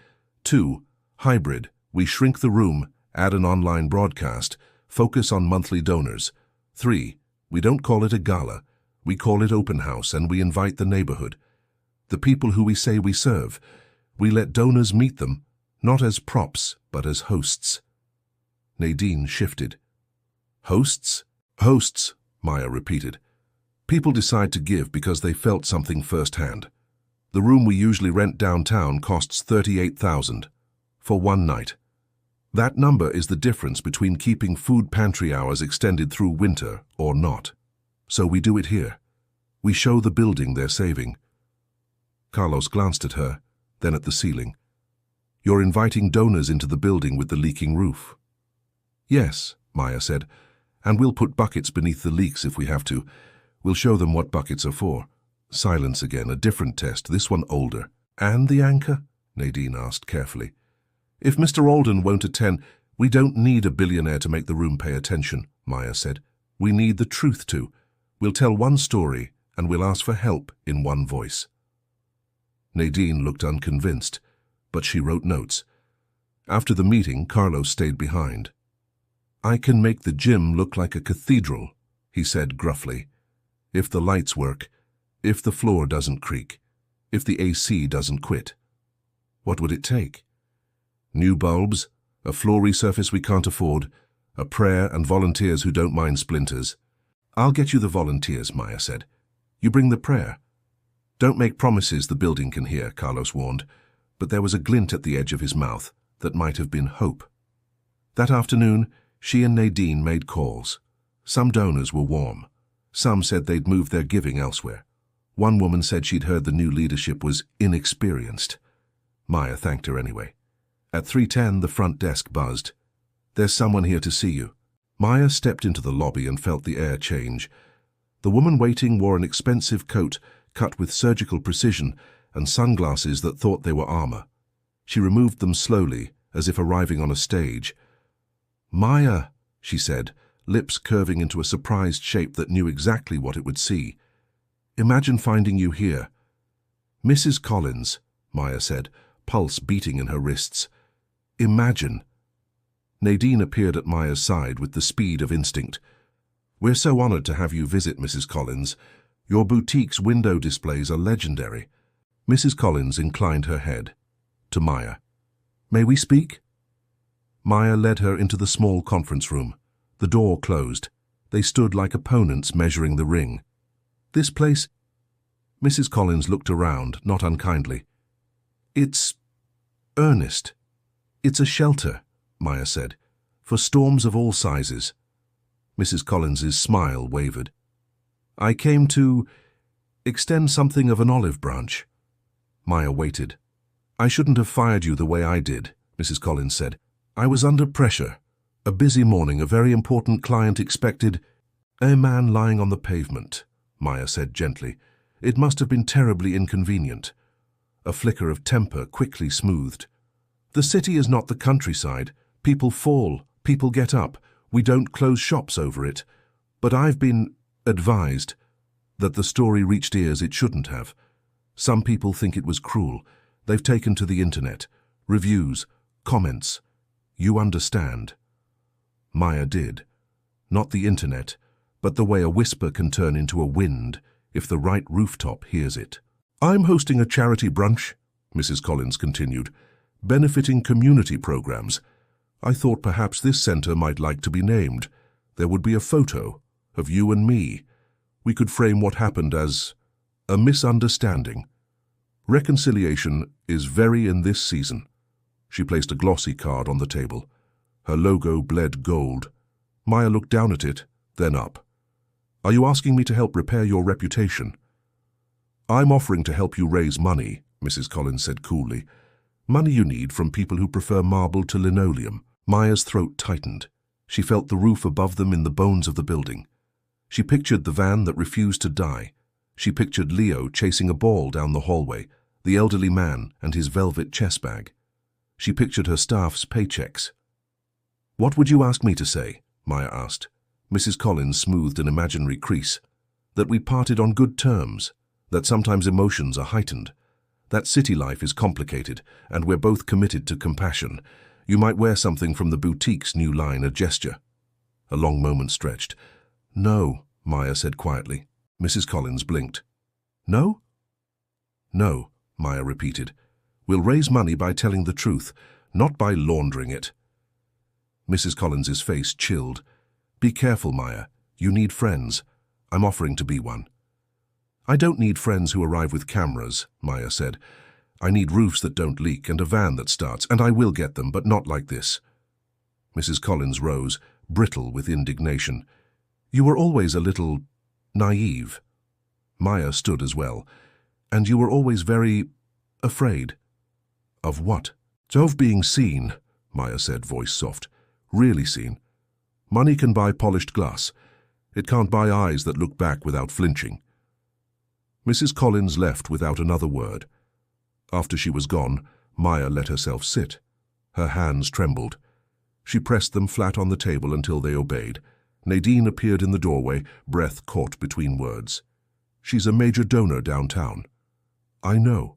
2. Hybrid. We shrink the room, add an online broadcast, focus on monthly donors. 3. We don't call it a gala. We call it open house, and we invite the neighborhood. The people who we say we serve. We let donors meet them, not as props, but as hosts. Nadine shifted. Hosts? Hosts, Maya repeated. People decide to give because they felt something firsthand. The room we usually rent downtown costs $38,000 for one night. That number is the difference between keeping food pantry hours extended through winter or not. So we do it here. We show the building they're saving. Carlos glanced at her, then at the ceiling. You're inviting donors into the building with the leaking roof. Yes, Maya said, and we'll put buckets beneath the leaks if we have to. We'll show them what buckets are for. Silence again, a different test, this one older. And the anchor? Nadine asked carefully. If Mr. Alden won't attend, we don't need a billionaire to make the room pay attention, Maya said. We need the truth to. We'll tell one story, and we'll ask for help in one voice. Nadine looked unconvinced, but she wrote notes. After the meeting, Carlos stayed behind. I can make the gym look like a cathedral, he said gruffly. If the lights work, if the floor doesn't creak, if the AC doesn't quit. What would it take? New bulbs, a floor resurface we can't afford, a prayer and volunteers who don't mind splinters. I'll get you the volunteers, Maya said. You bring the prayer. Don't make promises the building can hear, Carlos warned, but there was a glint at the edge of his mouth that might have been hope. That afternoon, she and Nadine made calls. Some donors were warm. Some said they'd moved their giving elsewhere. One woman said she'd heard the new leadership was inexperienced. Maya thanked her anyway. At 3:10, the front desk buzzed. There's someone here to see you. Maya stepped into the lobby and felt the air change. The woman waiting wore an expensive coat cut with surgical precision and sunglasses that thought they were armor. She removed them slowly, as if arriving on a stage. Maya, she said, lips curving into a surprised shape that knew exactly what it would see. Imagine finding you here. Mrs. Collins, Maya said, pulse beating in her wrists. Imagine. Nadine appeared at Maya's side with the speed of instinct. We're so honored to have you visit, Mrs. Collins. Your boutique's window displays are legendary. Mrs. Collins inclined her head. To Maya. May we speak? Maya led her into the small conference room. The door closed. They stood like opponents measuring the ring. This place... Mrs. Collins looked around, not unkindly. It's earnest. It's a shelter, Maya said, for storms of all sizes. Mrs. Collins's smile wavered. I came to extend something of an olive branch. Maya waited. I shouldn't have fired you the way I did, Mrs. Collins said. I was under pressure. A busy morning, a very important client expected... A man lying on the pavement, Maya said gently. It must have been terribly inconvenient. A flicker of temper quickly smoothed. The city is not the countryside. People fall, people get up. We don't close shops over it. But I've been advised that the story reached ears it shouldn't have. Some people think it was cruel. They've taken to the internet. Reviews, comments. You understand. Maya did. Not the internet, but the way a whisper can turn into a wind if the right rooftop hears it. I'm hosting a charity brunch, Mrs. Collins continued, benefiting community programs. I thought perhaps this center might like to be named. There would be a photo of you and me. We could frame what happened as a misunderstanding. Reconciliation is very in this season. She placed a glossy card on the table. Her logo bled gold. Maya looked down at it, then up. Are you asking me to help repair your reputation? I'm offering to help you raise money, Mrs. Collins said coolly. Money you need from people who prefer marble to linoleum. Maya's throat tightened. She felt the roof above them in the bones of the building. She pictured the van that refused to die. She pictured Leo chasing a ball down the hallway, the elderly man and his velvet chest bag. She pictured her staff's paychecks. What would you ask me to say? Maya asked. Mrs. Collins smoothed an imaginary crease. That we parted on good terms, that sometimes emotions are heightened, That city life is complicated, and we're both committed to compassion. You might wear something from the boutique's new line, a gesture." A long moment stretched. "No," Maya said quietly. Mrs. Collins blinked. "No?" "No," Maya repeated. "We'll raise money by telling the truth, not by laundering it." Mrs. Collins's face chilled. "Be careful, Maya. You need friends. I'm offering to be one." "I don't need friends who arrive with cameras," Maya said. "I need roofs that don't leak and a van that starts, and I will get them, but not like this." Mrs. Collins rose, brittle with indignation. "You were always a little naive." Maya stood as well. "And you were always very afraid." "Of what?" "Of being seen," Maya said, voice soft. "Really seen. Money can buy polished glass. It can't buy eyes that look back without flinching." Mrs. Collins left without another word. After she was gone, Maya let herself sit. Her hands trembled. She pressed them flat on the table until they obeyed. Nadine appeared in the doorway, breath caught between words. "She's a major donor downtown." "I know."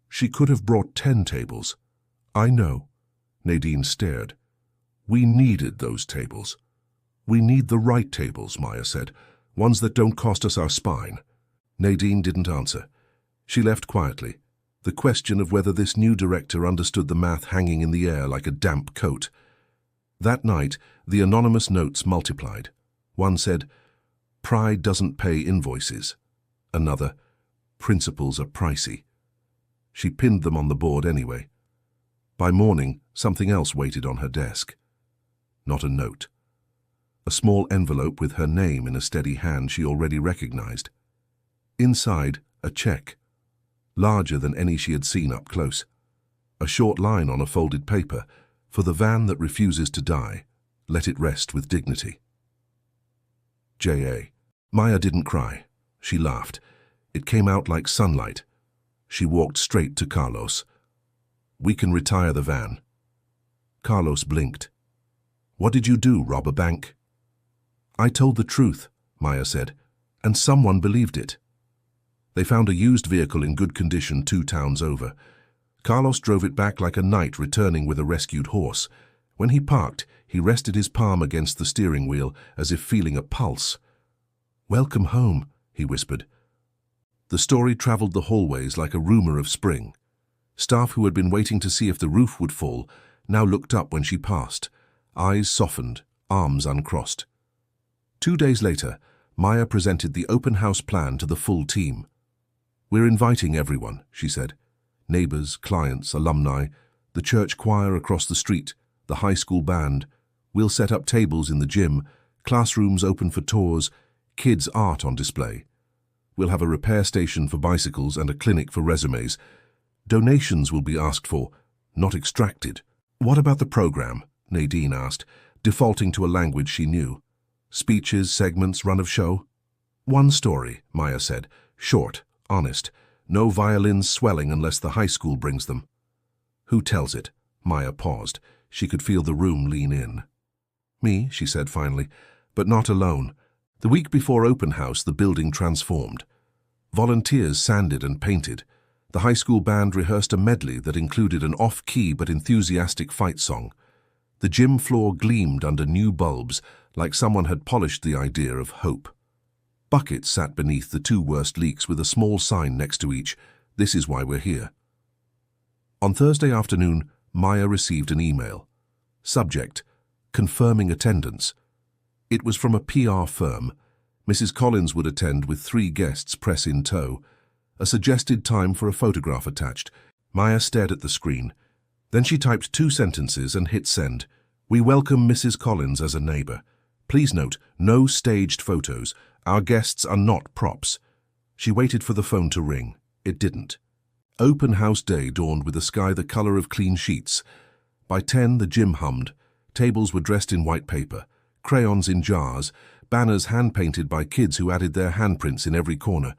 "She could have brought 10 tables." "I know." Nadine stared. "We needed those tables." "We need the right tables," Maya said. "Ones that don't cost us our spine." Nadine didn't answer. She left quietly, the question of whether this new director understood the math hanging in the air like a damp coat. That night, the anonymous notes multiplied. One said, "Pride doesn't pay invoices." Another, "Principles are pricey." She pinned them on the board anyway. By morning, something else waited on her desk. Not a note. A small envelope with her name in a steady hand she already recognized. Inside, a check, larger than any she had seen up close. A short line on a folded paper, "For the van that refuses to die, let it rest with dignity." J.A. Maya didn't cry. She laughed. It came out like sunlight. She walked straight to Carlos. "We can retire the van." Carlos blinked. "What did you do, rob a bank?" "I told the truth," Maya said, "and someone believed it." They found a used vehicle in good condition 2 towns over. Carlos drove it back like a knight returning with a rescued horse. When he parked, he rested his palm against the steering wheel as if feeling a pulse. "Welcome home," he whispered. The story traveled the hallways like a rumor of spring. Staff who had been waiting to see if the roof would fall now looked up when she passed, eyes softened, arms uncrossed. 2 days later, Maya presented the open house plan to the full team. "We're inviting everyone," she said. "Neighbors, clients, alumni, the church choir across the street, the high school band. We'll set up tables in the gym, classrooms open for tours, kids' art on display. We'll have a repair station for bicycles and a clinic for resumes. Donations will be asked for, not extracted." "What about the program?" Nadine asked, defaulting to a language she knew. "Speeches, segments, run of show?" "One story," Maya said. "Short, honest. No violins swelling unless the high school brings them." "Who tells it?" Maya paused. She could feel the room lean in. "Me," she said finally, "but not alone. The week before open house, the building transformed. Volunteers sanded and painted. The high school band rehearsed a medley that included an off-key but enthusiastic fight song. The gym floor gleamed under new bulbs, like someone had polished the idea of hope. Buckets sat beneath the 2 worst leaks with a small sign next to each, "This is why we're here." On Thursday afternoon, Maya received an email. Subject, "Confirming attendance." It was from a PR firm. Mrs. Collins would attend with 3 guests press in tow. A suggested time for a photograph attached. Maya stared at the screen. Then she typed 2 sentences and hit send. "We welcome Mrs. Collins as a neighbor. Please note, no staged photos. Our guests are not props." She waited for the phone to ring. It didn't. Open house day dawned with a sky the color of clean sheets. By 10, the gym hummed. Tables were dressed in white paper, crayons in jars, banners hand-painted by kids who added their handprints in every corner.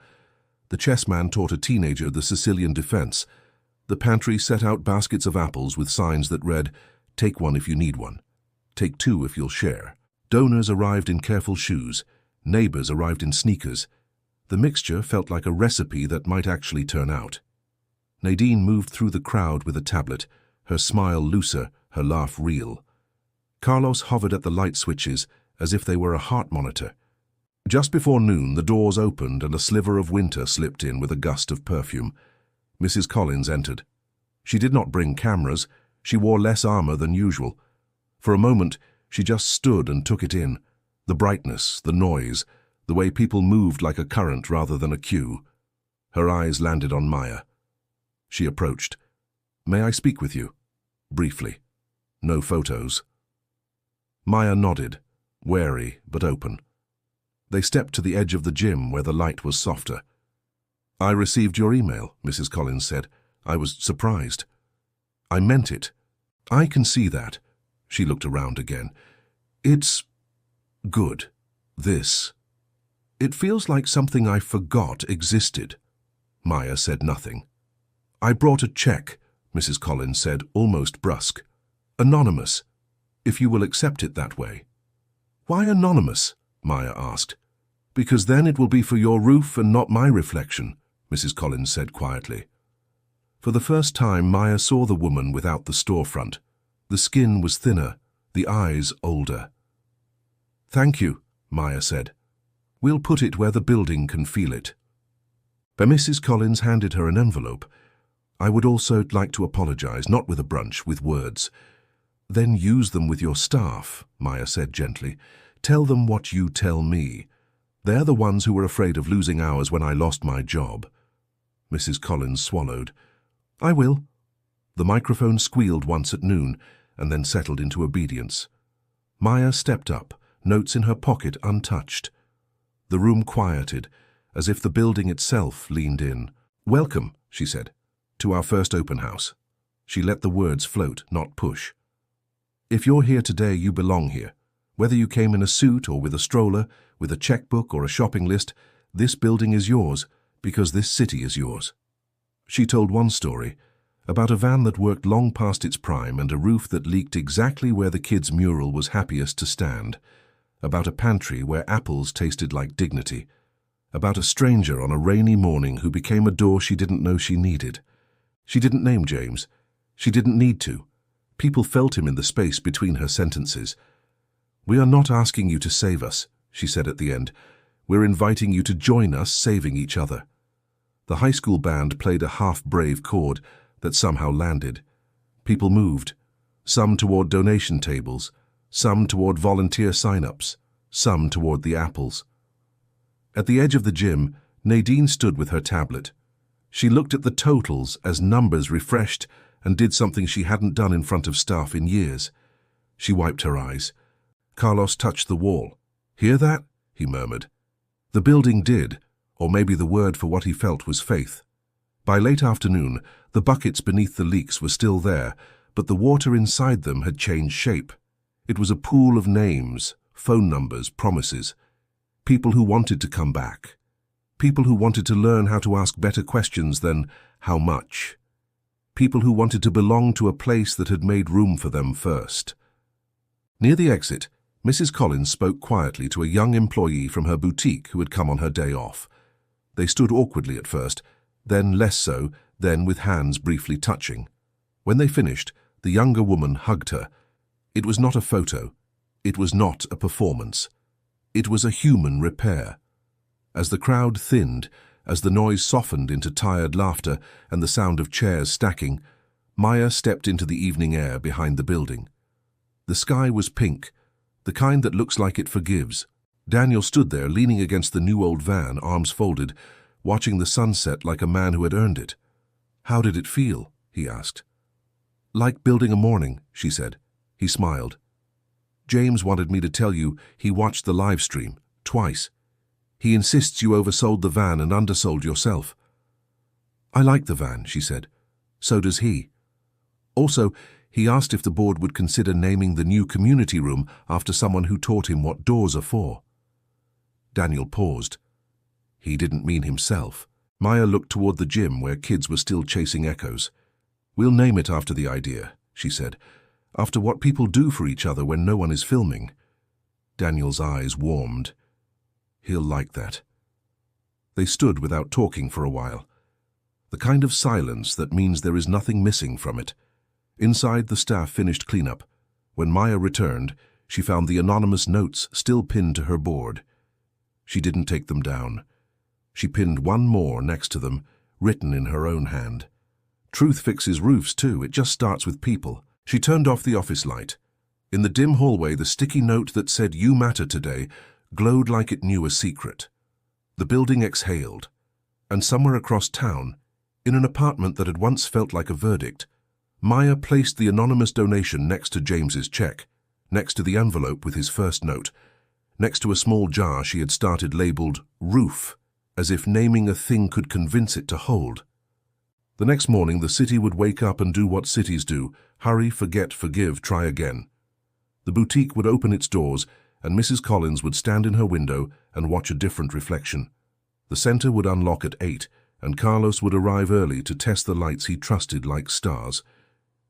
The chess man taught a teenager the Sicilian defense. The pantry set out baskets of apples with signs that read, "Take 1 if you need one. Take 2 if you'll share." Donors arrived in careful shoes. Neighbors arrived in sneakers. The mixture felt like a recipe that might actually turn out. Nadine moved through the crowd with a tablet, her smile looser, her laugh real. Carlos hovered at the light switches as if they were a heart monitor. Just before noon, the doors opened and a sliver of winter slipped in with a gust of perfume. Mrs. Collins entered. She did not bring cameras. She wore less armor than usual. For a moment, she just stood and took it in. The brightness, the noise, the way people moved like a current rather than a queue. Her eyes landed on Maya. She approached. "May I speak with you?" Briefly. No photos. Maya nodded, wary but open. They stepped to the edge of the gym where the light was softer. "I received your email," Mrs. Collins said. "I was surprised." "I meant it. I can see that." She looked around again. "It's good. This. It feels like something I forgot existed." Maya said nothing. "I brought a check," Mrs. Collins said, almost brusque. "Anonymous, if you will accept it that way." "Why anonymous?" Maya asked. "Because then it will be for your roof and not my reflection," Mrs. Collins said quietly. For the first time, Maya saw the woman without the storefront. The skin was thinner, the eyes older. "Thank you," Maya said. "We'll put it where the building can feel it." But Mrs. Collins handed her an envelope. "I would also like to apologize, not with a brunch, with words." "Then use them with your staff," Maya said gently. "Tell them what you tell me. They're the ones who were afraid of losing hours when I lost my job." Mrs. Collins swallowed. "I will." The microphone squealed once at noon, and then settled into obedience. Maya stepped up, notes in her pocket untouched. The room quieted, as if the building itself leaned in. "Welcome," she said, "to our first open house." She let the words float, not push. "If you're here today, you belong here. Whether you came in a suit or with a stroller, with a checkbook or a shopping list, this building is yours because this city is yours." She told one story, about a van that worked long past its prime and a roof that leaked exactly where the kid's mural was happiest to stand, about a pantry where apples tasted like dignity, about a stranger on a rainy morning who became a door she didn't know she needed. She didn't name James. She didn't need to. People felt him in the space between her sentences. "We are not asking you to save us," she said at the end. "We're inviting you to join us saving each other." The high school band played a half-brave chord that somehow landed. People moved, some toward donation tables, some toward volunteer sign-ups, some toward the apples. At the edge of the gym, Nadine stood with her tablet. She looked at the totals as numbers refreshed and did something she hadn't done in front of staff in years. She wiped her eyes. Carlos touched the wall. "Hear that?" he murmured. The building did, or maybe the word for what he felt was faith. By late afternoon, the buckets beneath the leaks were still there, but the water inside them had changed shape. It was a pool of names, phone numbers, promises. People who wanted to come back. People who wanted to learn how to ask better questions than how much. People who wanted to belong to a place that had made room for them first. Near the exit, Mrs. Collins spoke quietly to a young employee from her boutique who had come on her day off. They stood awkwardly at first, then less so, then with hands briefly touching. When they finished, the younger woman hugged her. It was not a photo. It was not a performance. It was a human repair. As the crowd thinned, as the noise softened into tired laughter and the sound of chairs stacking, Maya stepped into the evening air behind the building. The sky was pink, the kind that looks like it forgives. Daniel stood there, leaning against the new old van, arms folded, watching the sunset like a man who had earned it. "How did it feel?" he asked. "Like building a morning," she said. He smiled. "James wanted me to tell you he watched the live stream, twice. He insists you oversold the van and undersold yourself." "I like the van," she said. "So does he. Also, he asked if the board would consider naming the new community room after someone who taught him what doors are for." Daniel paused. He didn't mean himself. Maya looked toward the gym where kids were still chasing echoes. "We'll name it after the idea," she said. "After what people do for each other when no one is filming." Daniel's eyes warmed. He'll like that. They stood without talking for a while. The kind of silence that means there is nothing missing from it. Inside, the staff finished cleanup. When Maya returned, she found the anonymous notes still pinned to her board. She didn't take them down. She pinned one more next to them, written in her own hand. Truth fixes roofs too, it just starts with people. She turned off the office light. In the dim hallway, the sticky note that said "You matter today" glowed like it knew a secret. The building exhaled, and somewhere across town, in an apartment that had once felt like a verdict, Maya placed the anonymous donation next to James's check, next to the envelope with his first note, next to a small jar she had started labeled "Roof," as if naming a thing could convince it to hold. The next morning, the city would wake up and do what cities do: hurry, forget, forgive, try again. The boutique would open its doors, and Mrs. Collins would stand in her window and watch a different reflection. The center would unlock at 8, and Carlos would arrive early to test the lights he trusted like stars.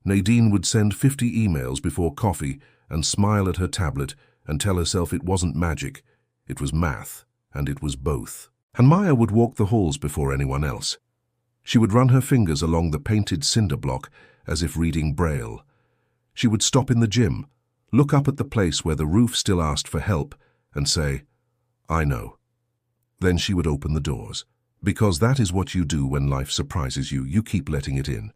Nadine would send 50 emails before coffee and smile at her tablet and tell herself it wasn't magic, it was math, and it was both. And Maya would walk the halls before anyone else. She would run her fingers along the painted cinder block as if reading Braille. She would stop in the gym, look up at the place where the roof still asked for help, and say, "I know." Then she would open the doors. Because that is what you do when life surprises you, you keep letting it in.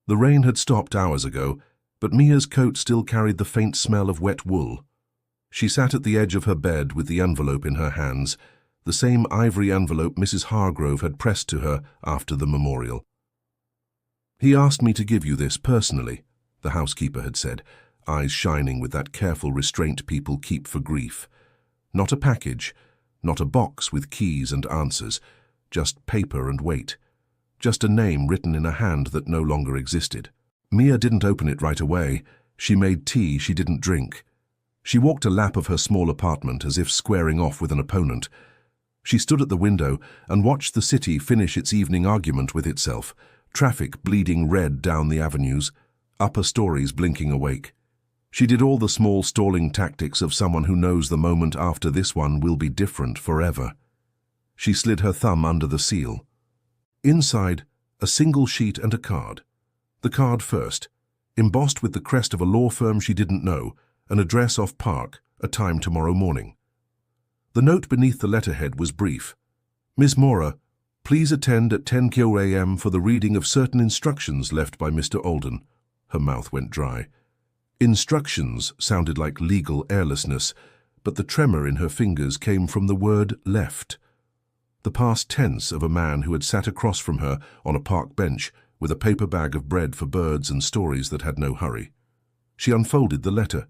The rain had stopped hours ago, but Mia's coat still carried the faint smell of wet wool. She sat at the edge of her bed with the envelope in her hands, the same ivory envelope Mrs. Hargrove had pressed to her after the memorial. "He asked me to give you this personally," the housekeeper had said, eyes shining with that careful restraint people keep for grief. Not a package, not a box with keys and answers, just paper and weight. Just a name written in a hand that no longer existed. Mia didn't open it right away. She made tea she didn't drink. She walked a lap of her small apartment as if squaring off with an opponent. She stood at the window and watched the city finish its evening argument with itself, traffic bleeding red down the avenues, upper stories blinking awake. She did all the small stalling tactics of someone who knows the moment after this one will be different forever. She slid her thumb under the seal. Inside, a single sheet and a card. The card first, embossed with the crest of a law firm she didn't know, an address off Park, a time tomorrow morning. The note beneath the letterhead was brief. "Miss Mora, please attend at 10 a.m. for the reading of certain instructions left by Mr. Alden." Her mouth went dry. Instructions sounded like legal airlessness, but the tremor in her fingers came from the word left. The past tense of a man who had sat across from her on a park bench with a paper bag of bread for birds and stories that had no hurry. She unfolded the letter.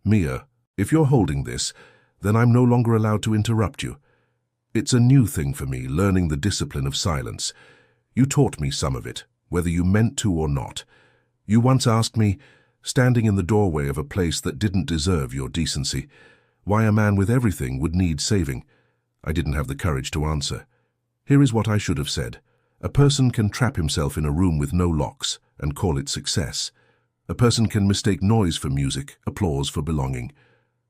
"Mia, if you're holding this, then I'm no longer allowed to interrupt you. It's a new thing for me, learning the discipline of silence. You taught me some of it, whether you meant to or not. You once asked me, standing in the doorway of a place that didn't deserve your decency, why a man with everything would need saving. I didn't have the courage to answer. Here is what I should have said. A person can trap himself in a room with no locks and call it success. A person can mistake noise for music, applause for belonging.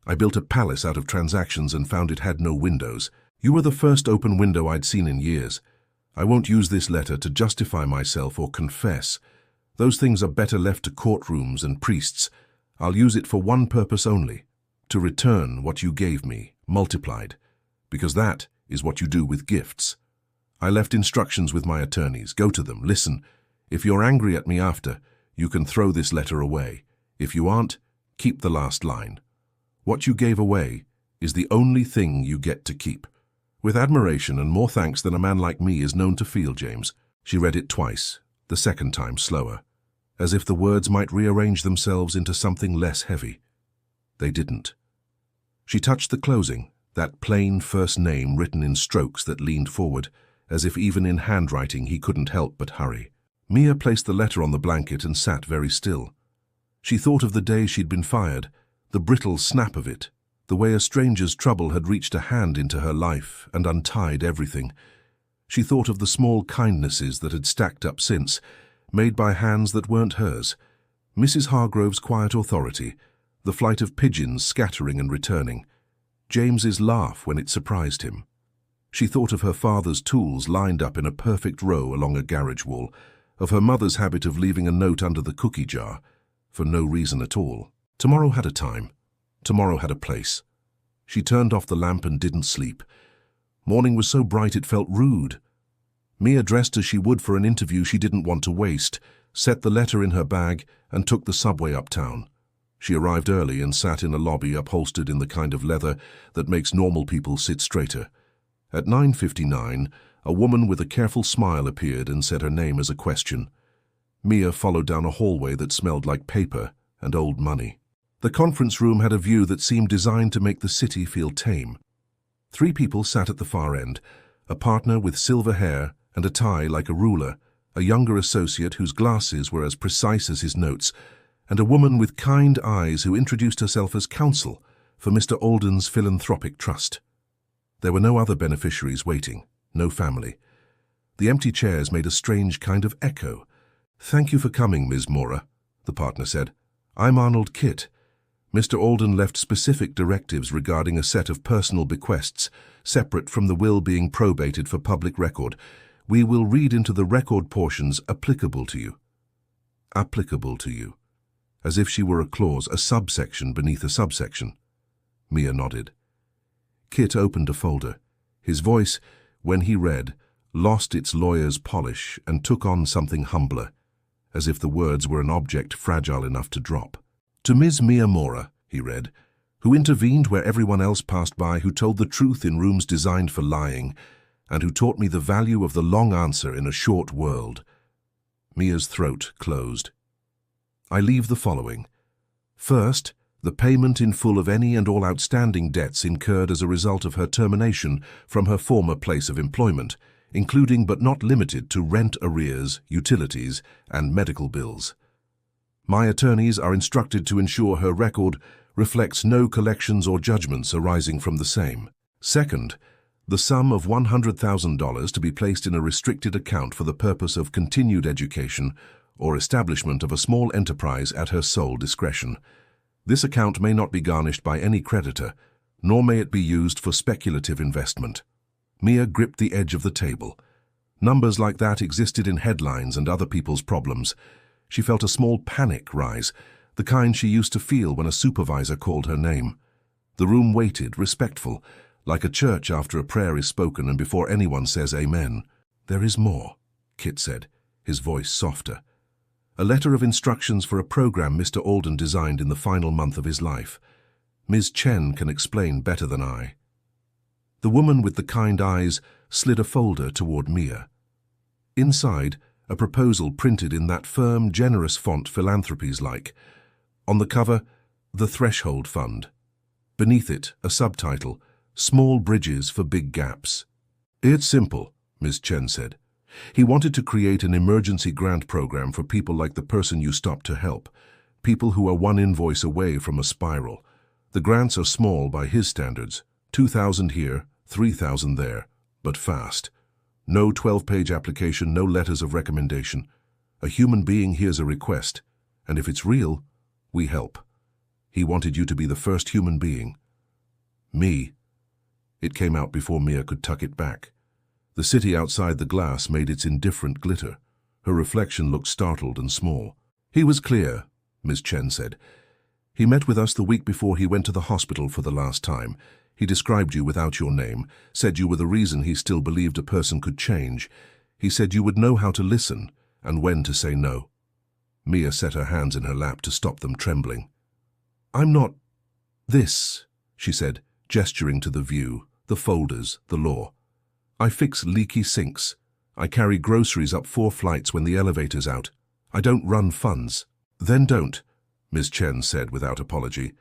I built a palace out of transactions and found it had no windows. You were the first open window I'd seen in years. I won't use this letter to justify myself or confess. Those things are better left to courtrooms and priests. I'll use it for one purpose only, to return what you gave me, multiplied, because that is what you do with gifts. I left instructions with my attorneys. Go to them, listen. If you're angry at me after, you can throw this letter away. If you aren't, keep the last line. What you gave away is the only thing you get to keep. With admiration and more thanks than a man like me is known to feel, James." She read it twice, the second time slower, as if the words might rearrange themselves into something less heavy. They didn't. She touched the closing, that plain first name written in strokes that leaned forward, as if even in handwriting he couldn't help but hurry. Mia placed the letter on the blanket and sat very still. She thought of the day she'd been fired, the brittle snap of it, the way a stranger's trouble had reached a hand into her life and untied everything. She thought of the small kindnesses that had stacked up since, made by hands that weren't hers. Mrs. Hargrove's quiet authority, the flight of pigeons scattering and returning, James's laugh when it surprised him. She thought of her father's tools lined up in a perfect row along a garage wall, of her mother's habit of leaving a note under the cookie jar, for no reason at all. Tomorrow had a time. Tomorrow had a place. She turned off the lamp and didn't sleep. Morning was so bright it felt rude. Mia, dressed as she would for an interview she didn't want to waste, set the letter in her bag and took the subway uptown. She arrived early and sat in a lobby upholstered in the kind of leather that makes normal people sit straighter. At 9:59, a woman with a careful smile appeared and said her name as a question. Mia followed down a hallway that smelled like paper and old money. The conference room had a view that seemed designed to make the city feel tame. 3 people sat at the far end, a partner with silver hair and a tie like a ruler, a younger associate whose glasses were as precise as his notes, and a woman with kind eyes who introduced herself as counsel for Mr. Alden's philanthropic trust. There were no other beneficiaries waiting, no family. The empty chairs made a strange kind of echo. "Thank you for coming, Ms. Mora," the partner said. "I'm Arnold Kitt. Mr. Alden left specific directives regarding a set of personal bequests, separate from the will being probated for public record. We will read into the record portions applicable to you." Applicable to you. As if she were a clause, a subsection beneath a subsection. Mia nodded. Kitt opened a folder. His voice, when he read, lost its lawyer's polish and took on something humbler, as if the words were an object fragile enough to drop. "To Ms. Mia Mora," he read, "who intervened where everyone else passed by, who told the truth in rooms designed for lying, and who taught me the value of the long answer in a short world." Mia's throat closed. "I leave the following. First, the payment in full of any and all outstanding debts incurred as a result of her termination from her former place of employment, including but not limited to rent arrears, utilities, and medical bills. My attorneys are instructed to ensure her record reflects no collections or judgments arising from the same. Second, the sum of $100,000 to be placed in a restricted account for the purpose of continued education or establishment of a small enterprise at her sole discretion. This account may not be garnished by any creditor, nor may it be used for speculative investment." Mia gripped the edge of the table. Numbers like that existed in headlines and other people's problems. She felt a small panic rise, the kind she used to feel when a supervisor called her name. The room waited, respectful, like a church after a prayer is spoken and before anyone says amen. "There is more," Kitt said, his voice softer. "A letter of instructions for a program Mr. Alden designed in the final month of his life. Ms. Chen can explain better than I." The woman with the kind eyes slid a folder toward Mia. Inside, a proposal printed in that firm, generous font philanthropies like. On the cover, "The Threshold Fund." Beneath it, a subtitle, "Small Bridges for Big Gaps." "It's simple," Ms. Chen said. "He wanted to create an emergency grant program for people like the person you stopped to help, people who are one invoice away from a spiral. The grants are small by his standards, 2,000 here, 3,000 there, but fast. No 12-page application, no letters of recommendation. A human being hears a request, and if it's real, we help. He wanted you to be the first human being." "Me." It came out before Mia could tuck it back. The city outside the glass made its indifferent glitter. Her reflection looked startled and small. "He was clear," Ms. Chen said. "He met with us the week before he went to the hospital for the last time. He described you without your name, said you were the reason he still believed a person could change. He said you would know how to listen and when to say no." Mia set her hands in her lap to stop them trembling. "I'm not this," she said, gesturing to the view, the folders, the law. "I fix leaky sinks. I carry groceries up 4 flights when the elevator's out. I don't run funds." "Then don't," Ms. Chen said without apology.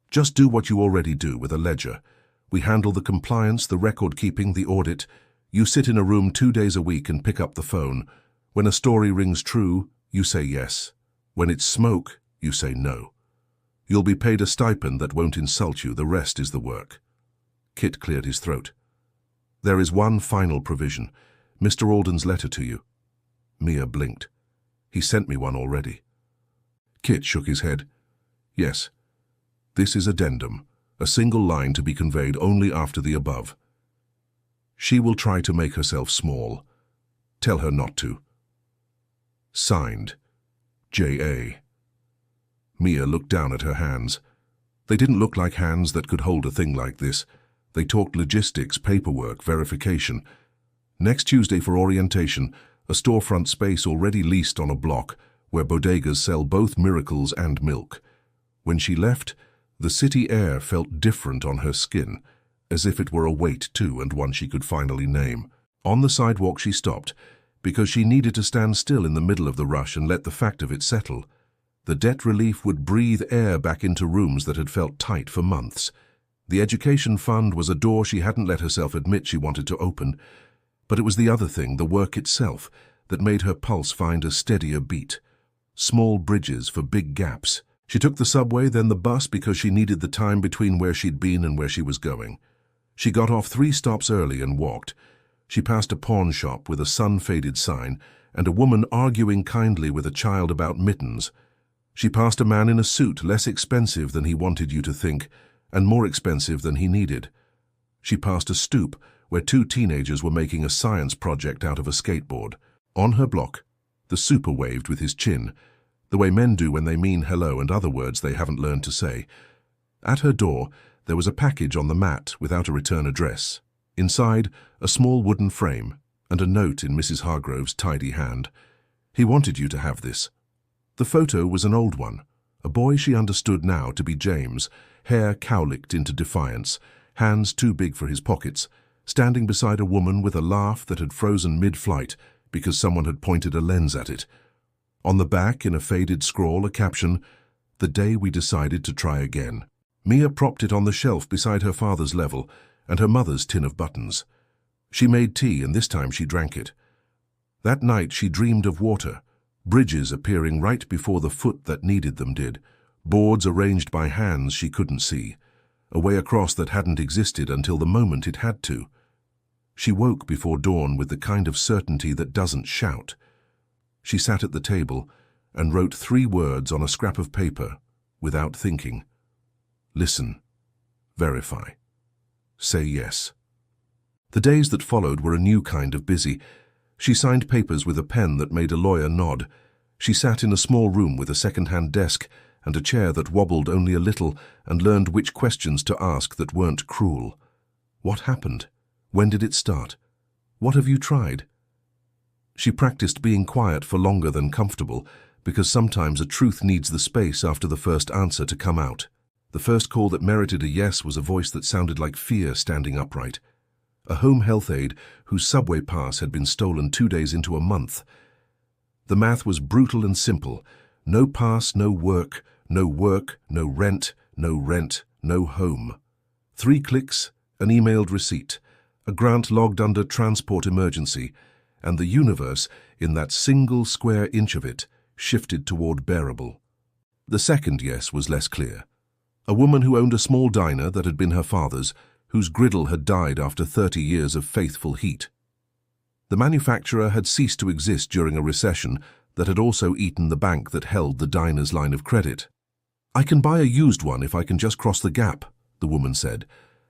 "Just do what you already do with a ledger. We handle the compliance, the record-keeping, the audit. You sit in a room 2 days a week and pick up the phone. When a story rings true, you say yes. When it's smoke, you say no. You'll be paid a stipend that won't insult you. The rest is the work." Kitt cleared his throat. "There is one final provision. Mr. Alden's letter to you." Mia blinked. "He sent me one already." Kitt shook his head. "Yes. This is addendum, a single line to be conveyed only after the above." She will try to make herself small. Tell her not to. Signed, J.A. Mia looked down at her hands. They didn't look like hands that could hold a thing like this. They talked logistics, paperwork, verification. Next Tuesday for orientation, a storefront space already leased on a block where bodegas sell both miracles and milk. When she left, the city air felt different on her skin, as if it were a weight too, and one she could finally name. On the sidewalk she stopped, because she needed to stand still in the middle of the rush and let the fact of it settle. The debt relief would breathe air back into rooms that had felt tight for months. The education fund was a door she hadn't let herself admit she wanted to open, but it was the other thing, the work itself, that made her pulse find a steadier beat. Small bridges for big gaps. She took the subway, then the bus, because she needed the time between where she'd been and where she was going. She got off 3 stops early and walked. She passed a pawn shop with a sun-faded sign and a woman arguing kindly with a child about mittens. She passed a man in a suit less expensive than he wanted you to think, and more expensive than he needed. She passed a stoop where 2 teenagers were making a science project out of a skateboard. On her block, the super waved with his chin, the way men do when they mean hello and other words they haven't learned to say. At her door, there was a package on the mat without a return address. Inside, a small wooden frame and a note in Mrs. Hargrove's tidy hand. He wanted you to have this. The photo was an old one, a boy she understood now to be James, hair cowlicked into defiance, hands too big for his pockets, standing beside a woman with a laugh that had frozen mid-flight because someone had pointed a lens at it. On the back, in a faded scrawl, a caption, "The day we decided to try again." Mia propped it on the shelf beside her father's level and her mother's tin of buttons. She made tea, and this time she drank it. That night she dreamed of water, bridges appearing right before the foot that needed them did, boards arranged by hands she couldn't see, a way across that hadn't existed until the moment it had to. She woke before dawn with the kind of certainty that doesn't shout. She sat at the table and wrote 3 words on a scrap of paper, without thinking. Listen. Verify. Say yes. The days that followed were a new kind of busy. She signed papers with a pen that made a lawyer nod. She sat in a small room with a second-hand desk and a chair that wobbled only a little and learned which questions to ask that weren't cruel. What happened? When did it start? What have you tried? She practiced being quiet for longer than comfortable, because sometimes a truth needs the space after the first answer to come out. The first call that merited a yes was a voice that sounded like fear standing upright. A home health aide whose subway pass had been stolen 2 days into a month. The math was brutal and simple. No pass, no work, no rent, no home. 3 clicks, an emailed receipt, a grant logged under transport emergency, and the universe, in that single square inch of it, shifted toward bearable. The second yes was less clear. A woman who owned a small diner that had been her father's, whose griddle had died after 30 years of faithful heat. The manufacturer had ceased to exist during a recession that had also eaten the bank that held the diner's line of credit. "I can buy a used one if I can just cross the gap," the woman said,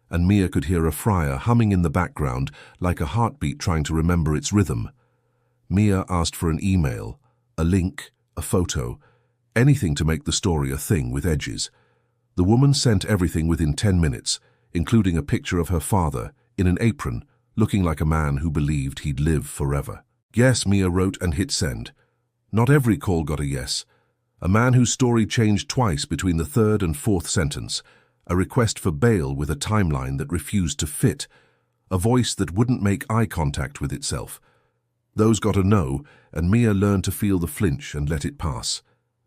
and Mia could hear a fryer humming in the background like a heartbeat trying to remember its rhythm. Mia asked for an email, a link, a photo, anything to make the story a thing with edges. The woman sent everything within 10 minutes, including a picture of her father, in an apron, looking like a man who believed he'd live forever. "Yes," Mia wrote and hit send. Not every call got a yes. A man whose story changed twice between the 3rd and 4th sentence, a request for bail with a timeline that refused to fit, a voice that wouldn't make eye contact with itself. Those got a no, and Mia learned to feel the flinch and let it pass,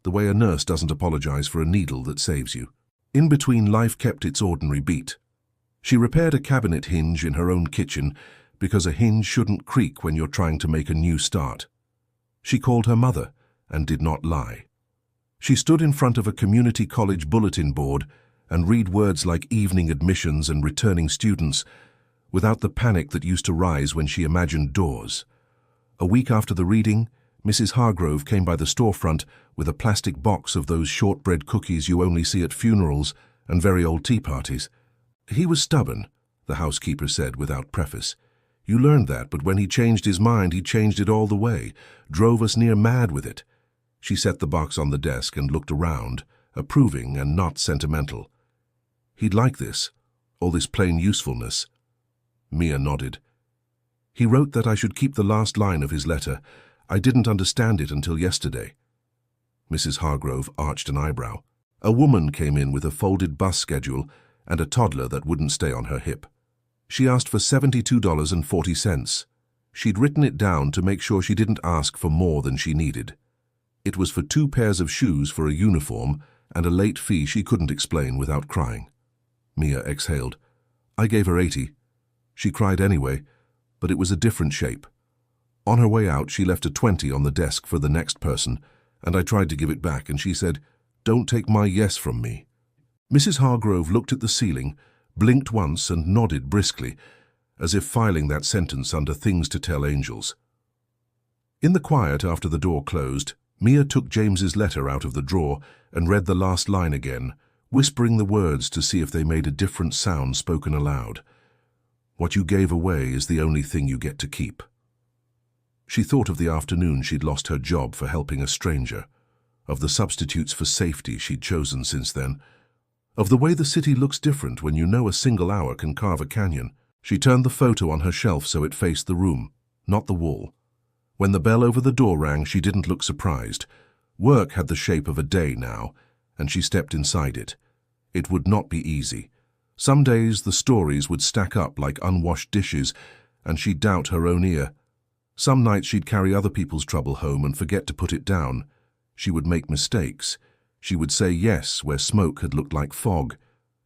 the way a nurse doesn't apologize for a needle that saves you. In between, life kept its ordinary beat. She repaired a cabinet hinge in her own kitchen because a hinge shouldn't creak when you're trying to make a new start. She called her mother and did not lie. She stood in front of a community college bulletin board and read words like evening admissions and returning students without the panic that used to rise when she imagined doors. A week after the reading, Mrs. Hargrove came by the storefront with a plastic box of those shortbread cookies you only see at funerals and very old tea parties. "He was stubborn," the housekeeper said without preface. You learned that, but when he changed his mind, he changed it all the way, drove us near mad with it. She set the box on the desk and looked around, approving and not sentimental. He'd like this, all this plain usefulness. Mia nodded. He wrote that I should keep the last line of his letter. I didn't understand it until yesterday. Mrs. Hargrove arched an eyebrow. A woman came in with a folded bus schedule and a toddler that wouldn't stay on her hip. She asked for $72.40. She'd written it down to make sure she didn't ask for more than she needed. It was for 2 pairs of shoes for a uniform and a late fee she couldn't explain without crying. Mia exhaled. I gave her 80. She cried anyway, but it was a different shape. On her way out, she left a 20 on the desk for the next person, and I tried to give it back, and she said, "Don't take my yes from me." Mrs. Hargrove looked at the ceiling, blinked once and nodded briskly, as if filing that sentence under things to tell angels. In the quiet after the door closed, Mia took James's letter out of the drawer and read the last line again, whispering the words to see if they made a different sound spoken aloud. What you gave away is the only thing you get to keep. She thought of the afternoon she'd lost her job for helping a stranger, of the substitutes for safety she'd chosen since then, of the way the city looks different when you know a single hour can carve a canyon. She turned the photo on her shelf so it faced the room, not the wall. When the bell over the door rang, she didn't look surprised. Work had the shape of a day now, and she stepped inside it. It would not be easy. Some days the stories would stack up like unwashed dishes, and she'd doubt her own ear. Some nights she'd carry other people's trouble home and forget to put it down. She would make mistakes. She would say yes where smoke had looked like fog.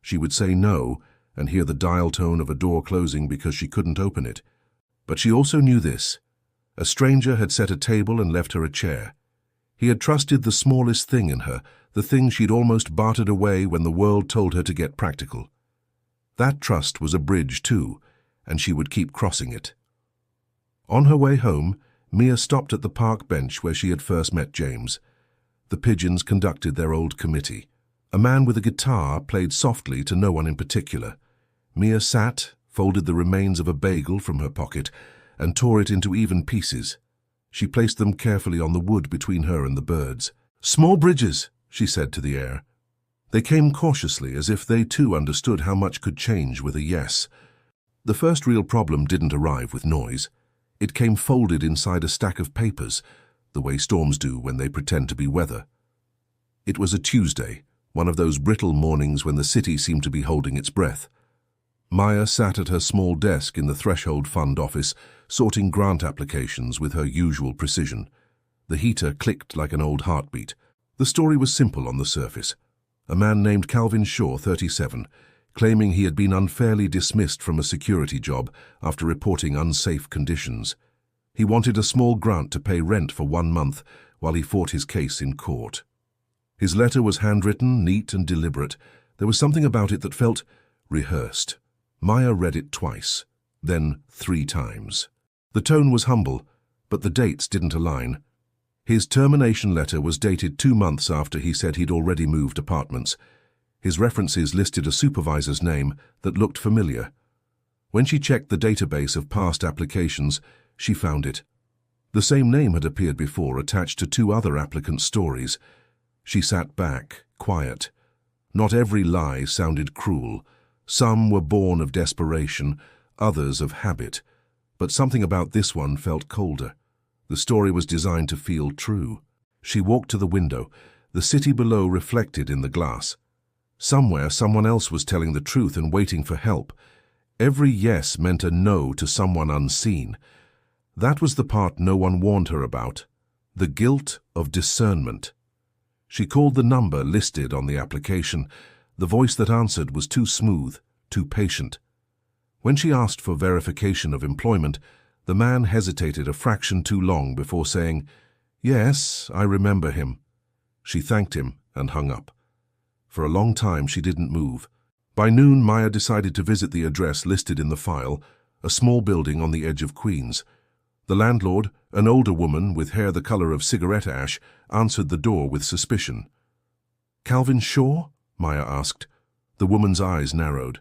She would say no and hear the dial tone of a door closing because she couldn't open it. But she also knew this. A stranger had set a table and left her a chair. He had trusted the smallest thing in her, the thing she'd almost bartered away when the world told her to get practical. That trust was a bridge too, and she would keep crossing it. On her way home, Mia stopped at the park bench where she had first met James. The pigeons conducted their old committee. A man with a guitar played softly to no one in particular. Mia sat, folded the remains of a bagel from her pocket, and tore it into even pieces. She placed them carefully on the wood between her and the birds. "Small bridges," she said to the air. They came cautiously, as if they too understood how much could change with a yes. The first real problem didn't arrive with noise. It came folded inside a stack of papers, the way storms do when they pretend to be weather. It was a Tuesday, one of those brittle mornings when the city seemed to be holding its breath. Maya sat at her small desk in the Threshold Fund office, sorting grant applications with her usual precision. The heater clicked like an old heartbeat. The story was simple on the surface. A man named Calvin Shaw, 37, claiming he had been unfairly dismissed from a security job after reporting unsafe conditions. He wanted a small grant to pay rent for 1 month while he fought his case in court. His letter was handwritten, neat and deliberate. There was something about it that felt rehearsed. Maya read it twice, then 3 times. The tone was humble, but the dates didn't align. His termination letter was dated 2 months after he said he'd already moved apartments. His references listed a supervisor's name that looked familiar. When she checked the database of past applications, she found it. The same name had appeared before, attached to 2 other applicants' stories. She sat back, quiet. Not every lie sounded cruel. Some were born of desperation, others of habit. But something about this one felt colder. The story was designed to feel true. She walked to the window, the city below reflected in the glass. Somewhere, someone else was telling the truth and waiting for help. Every yes meant a no to someone unseen. That was the part no one warned her about. The guilt of discernment. She called the number listed on the application. The voice that answered was too smooth, too patient. When she asked for verification of employment, the man hesitated a fraction too long before saying, "Yes, I remember him." She thanked him and hung up. For a long time she didn't move. By noon, Maya decided to visit the address listed in the file, a small building on the edge of Queens. The landlord, an older woman with hair the color of cigarette ash, answered the door with suspicion. "Calvin Shaw?" Maya asked. The woman's eyes narrowed.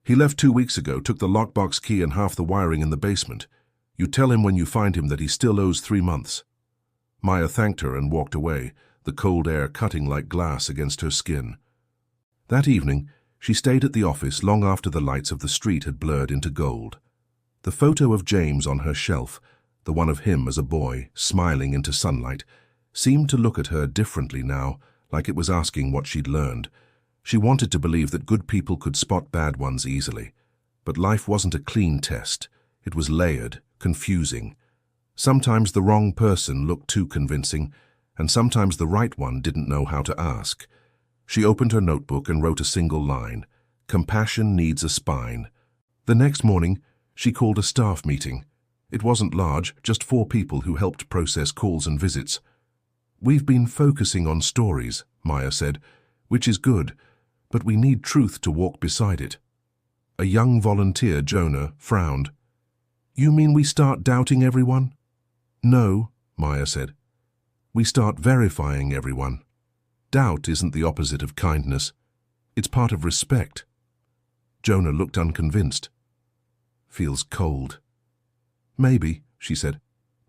He left 2 weeks ago, took the lockbox key and half the wiring in the basement. You tell him when you find him that he still owes 3 months. Maya thanked her and walked away, the cold air cutting like glass against her skin. That evening, she stayed at the office long after the lights of the street had blurred into gold. The photo of James on her shelf, the one of him as a boy, smiling into sunlight, seemed to look at her differently now, like it was asking what she'd learned. She wanted to believe that good people could spot bad ones easily. But life wasn't a clean test. It was layered, confusing. Sometimes the wrong person looked too convincing, and sometimes the right one didn't know how to ask. She opened her notebook and wrote a single line: "Compassion needs a spine." The next morning, she called a staff meeting. It wasn't large, just 4 people who helped process calls and visits. "We've been focusing on stories," Maya said, "which is good, but we need truth to walk beside it." A young volunteer, Jonah, frowned. "You mean we start doubting everyone?" "No," Maya said. "We start verifying everyone. Doubt isn't the opposite of kindness. It's part of respect." Jonah looked unconvinced. "Feels cold." "Maybe," she said,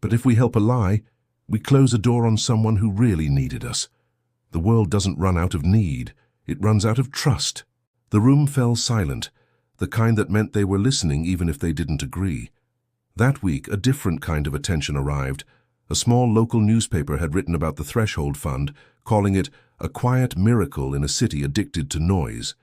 "but if we help a lie, we close a door on someone who really needed us. The world doesn't run out of need, it runs out of trust." The room fell silent, the kind that meant they were listening even if they didn't agree. That week, a different kind of attention arrived. A small local newspaper had written about the Threshold Fund, calling it a quiet miracle in a city addicted to noise.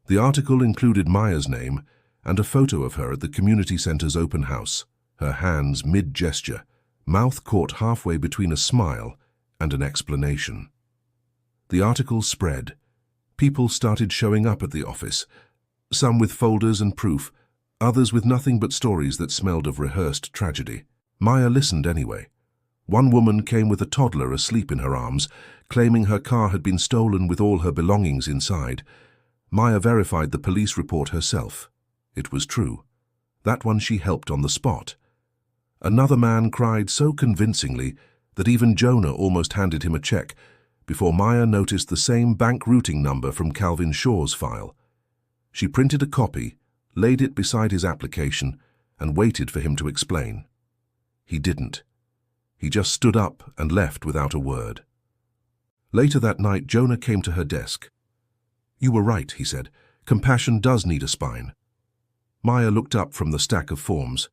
The article included Maya's name and a photo of her at the community center's open house, her hands mid-gesture, mouth caught halfway between a smile and an explanation. The article spread. People started showing up at the office, some with folders and proof, others with nothing but stories that smelled of rehearsed tragedy. Maya listened anyway. One woman came with a toddler asleep in her arms, claiming her car had been stolen with all her belongings inside. Maya verified the police report herself. It was true. That one she helped on the spot. Another man cried so convincingly that even Jonah almost handed him a check before Maya noticed the same bank routing number from Calvin Shaw's file. She printed a copy, laid it beside his application, and waited for him to explain. He didn't. He just stood up and left without a word. Later that night, Jonah came to her desk. "You were right," he said. "Compassion does need a spine." Maya looked up from the stack of forms.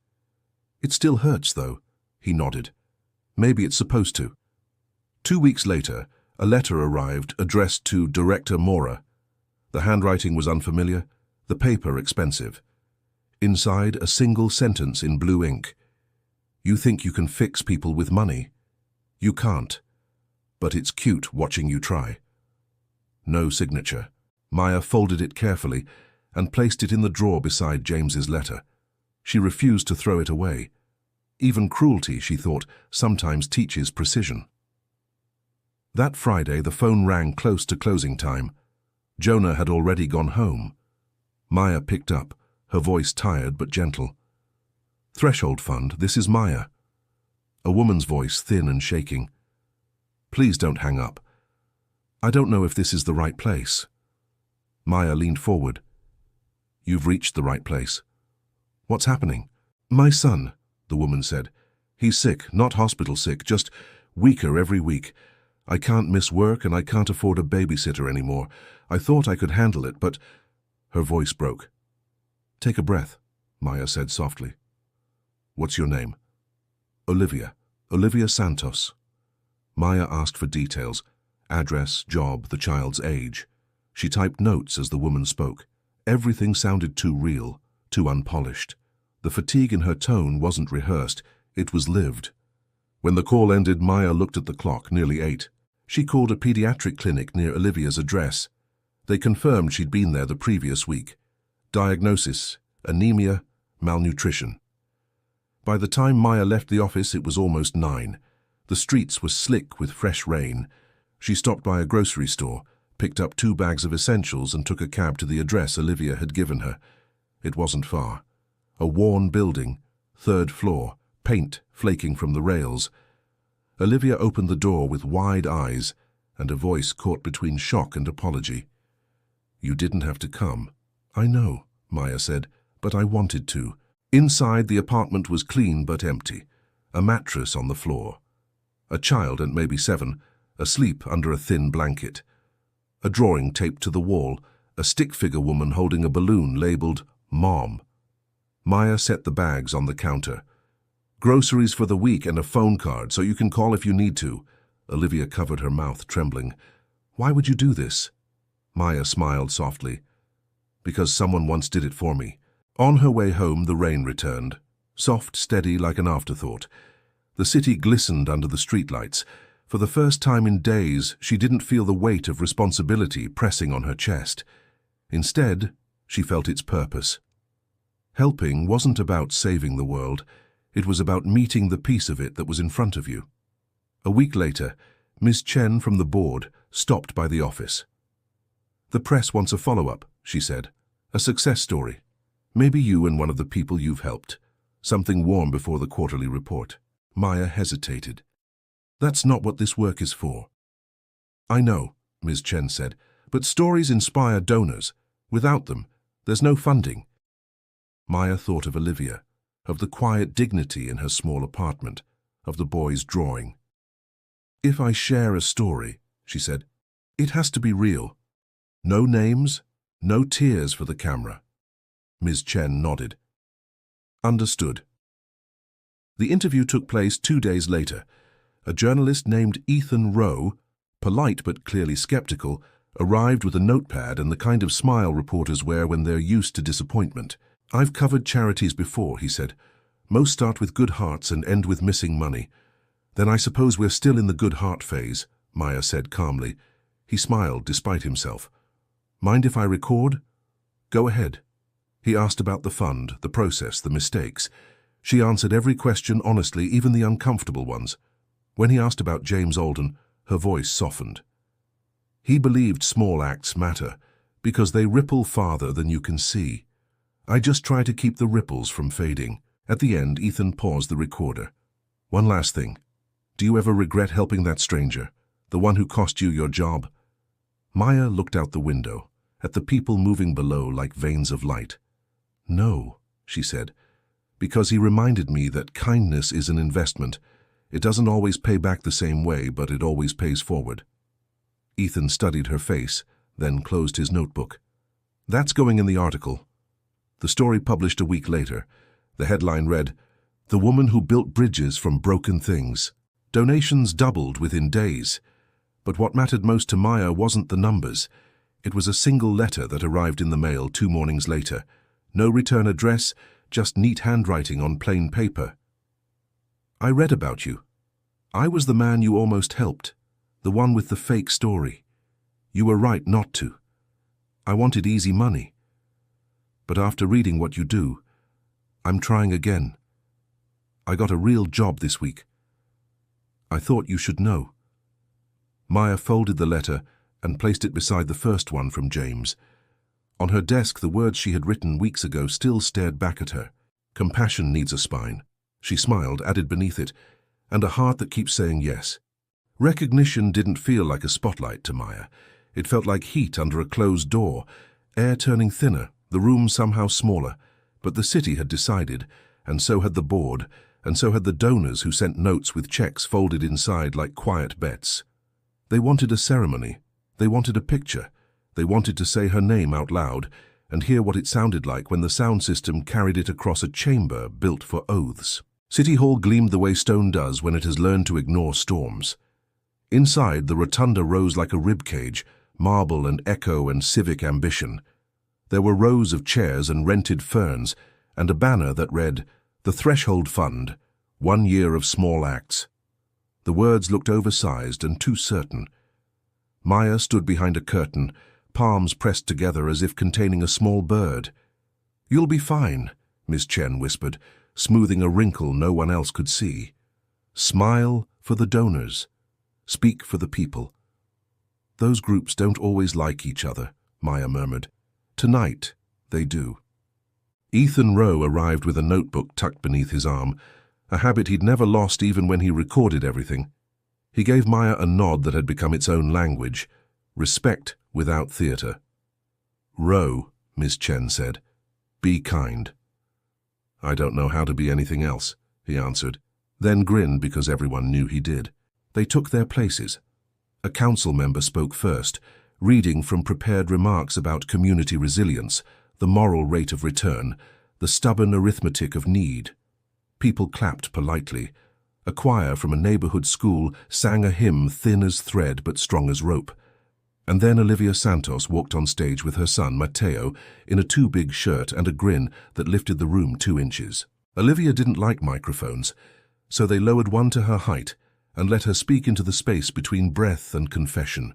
"It still hurts, though," he nodded. "Maybe it's supposed to." 2 weeks later, a letter arrived addressed to Director Mora. The handwriting was unfamiliar, the paper expensive. Inside, a single sentence in blue ink. "You think you can fix people with money? You can't. But it's cute watching you try." No signature. Maya folded it carefully and placed it in the drawer beside James's letter. She refused to throw it away. Even cruelty, she thought, sometimes teaches precision. That Friday, the phone rang close to closing time. Jonah had already gone home. Maya picked up, her voice tired but gentle. "Threshold Fund, this is Maya." A woman's voice, thin and shaking. "Please don't hang up. I don't know if this is the right place." Maya leaned forward. "You've reached the right place. What's happening?" "My son," the woman said. "He's sick, not hospital sick, just weaker every week. I can't miss work and I can't afford a babysitter anymore. I thought I could handle it, but—" Her voice broke. "Take a breath," Maya said softly. "What's your name?" "Olivia. Olivia Santos." Maya asked for details: address, job, the child's age. She typed notes as the woman spoke. Everything sounded too real, too unpolished. The fatigue in her tone wasn't rehearsed, it was lived. When the call ended, Maya looked at the clock, nearly 8. She called a pediatric clinic near Olivia's address. They confirmed she'd been there the previous week. Diagnosis: anemia, malnutrition. By the time Maya left the office, it was almost 9. The streets were slick with fresh rain. She stopped by a grocery store, picked up 2 bags of essentials and took a cab to the address Olivia had given her. It wasn't far. A worn building, 3rd floor, paint flaking from the rails. Olivia opened the door with wide eyes and a voice caught between shock and apology. "You didn't have to come." "I know," Maya said, but I wanted to. Inside, the apartment was clean but empty. A mattress on the floor. A child, and maybe 7, asleep under a thin blanket. A drawing taped to the wall, a stick figure woman holding a balloon labeled Mom. Maya set the bags on the counter. Groceries for the week and a phone card so you can call if you need to. Olivia covered her mouth, trembling. Why would you do this? Maya smiled softly. Because someone once did it for me. On her way home, the rain returned. Soft, steady, like an afterthought. The city glistened under the streetlights. For the first time in days, she didn't feel the weight of responsibility pressing on her chest. Instead, she felt its purpose. Helping wasn't about saving the world. It was about meeting the piece of it that was in front of you. A week later, Ms. Chen from the board stopped by the office. The press wants a follow-up, she said. A success story. Maybe you and one of the people you've helped. Something warm before the quarterly report. Maya hesitated. That's not what this work is for. I know, Ms. Chen said, but stories inspire donors. Without them, there's no funding. Maya thought of Olivia, of the quiet dignity in her small apartment, of the boy's drawing. If I share a story, she said, it has to be real. No names, no tears for the camera. Ms. Chen nodded. Understood. The interview took place 2 days later. A journalist named Ethan Rowe, polite but clearly skeptical, arrived with a notepad and the kind of smile reporters wear when they're used to disappointment. I've covered charities before, he said. Most start with good hearts and end with missing money. Then I suppose we're still in the good heart phase, Maya said calmly. He smiled despite himself. Mind if I record? Go ahead. He asked about the fund, the process, the mistakes. She answered every question honestly, even the uncomfortable ones. When he asked about James Alden, her voice softened. He believed small acts matter, because they ripple farther than you can see. I just try to keep the ripples from fading. At the end, Ethan paused the recorder. One last thing. Do you ever regret helping that stranger, the one who cost you your job? Maya looked out the window, at the people moving below like veins of light. No, she said, because he reminded me that kindness is an investment. It doesn't always pay back the same way, but it always pays forward. Ethan studied her face, then closed his notebook. That's going in the article. The story published a week later. The headline read, The Woman Who Built Bridges from Broken Things. Donations doubled within days. But what mattered most to Maya wasn't the numbers. It was a single letter that arrived in the mail 2 mornings later. No return address, just neat handwriting on plain paper. I read about you. I was the man you almost helped, the one with the fake story. You were right not to. I wanted easy money. But after reading what you do, I'm trying again. I got a real job this week. I thought you should know. Maya folded the letter and placed it beside the first one from James. On her desk, the words she had written weeks ago still stared back at her. Compassion needs a spine. She smiled, added beneath it, and a heart that keeps saying yes. Recognition didn't feel like a spotlight to Maya. It felt like heat under a closed door, air turning thinner, the room somehow smaller. But the city had decided, and so had the board, and so had the donors who sent notes with checks folded inside like quiet bets. They wanted a ceremony. They wanted a picture. They wanted to say her name out loud and hear what it sounded like when the sound system carried it across a chamber built for oaths. City Hall gleamed the way stone does when it has learned to ignore storms. Inside, the rotunda rose like a ribcage, marble and echo and civic ambition. There were rows of chairs and rented ferns, and a banner that read, The Threshold Fund, 1 year of small acts. The words looked oversized and too certain. Maya stood behind a curtain, palms pressed together as if containing a small bird. You'll be fine, Miss Chen whispered, smoothing a wrinkle no one else could see. Smile for the donors. Speak for the people. Those groups don't always like each other, Maya murmured. Tonight, they do. Ethan Rowe arrived with a notebook tucked beneath his arm, a habit he'd never lost even when he recorded everything. He gave Maya a nod that had become its own language, respect without theatre. Rowe, Miss Chen said. Be kind." "I don't know how to be anything else," he answered, then grinned because everyone knew he did. They took their places. A council member spoke first, reading from prepared remarks about community resilience, the moral rate of return, the stubborn arithmetic of need. People clapped politely. A choir from a neighborhood school sang a hymn thin as thread but strong as rope. And then Olivia Santos walked on stage with her son, Mateo, in a too-big shirt and a grin that lifted the room 2 inches. Olivia didn't like microphones, so they lowered one to her height and let her speak into the space between breath and confession.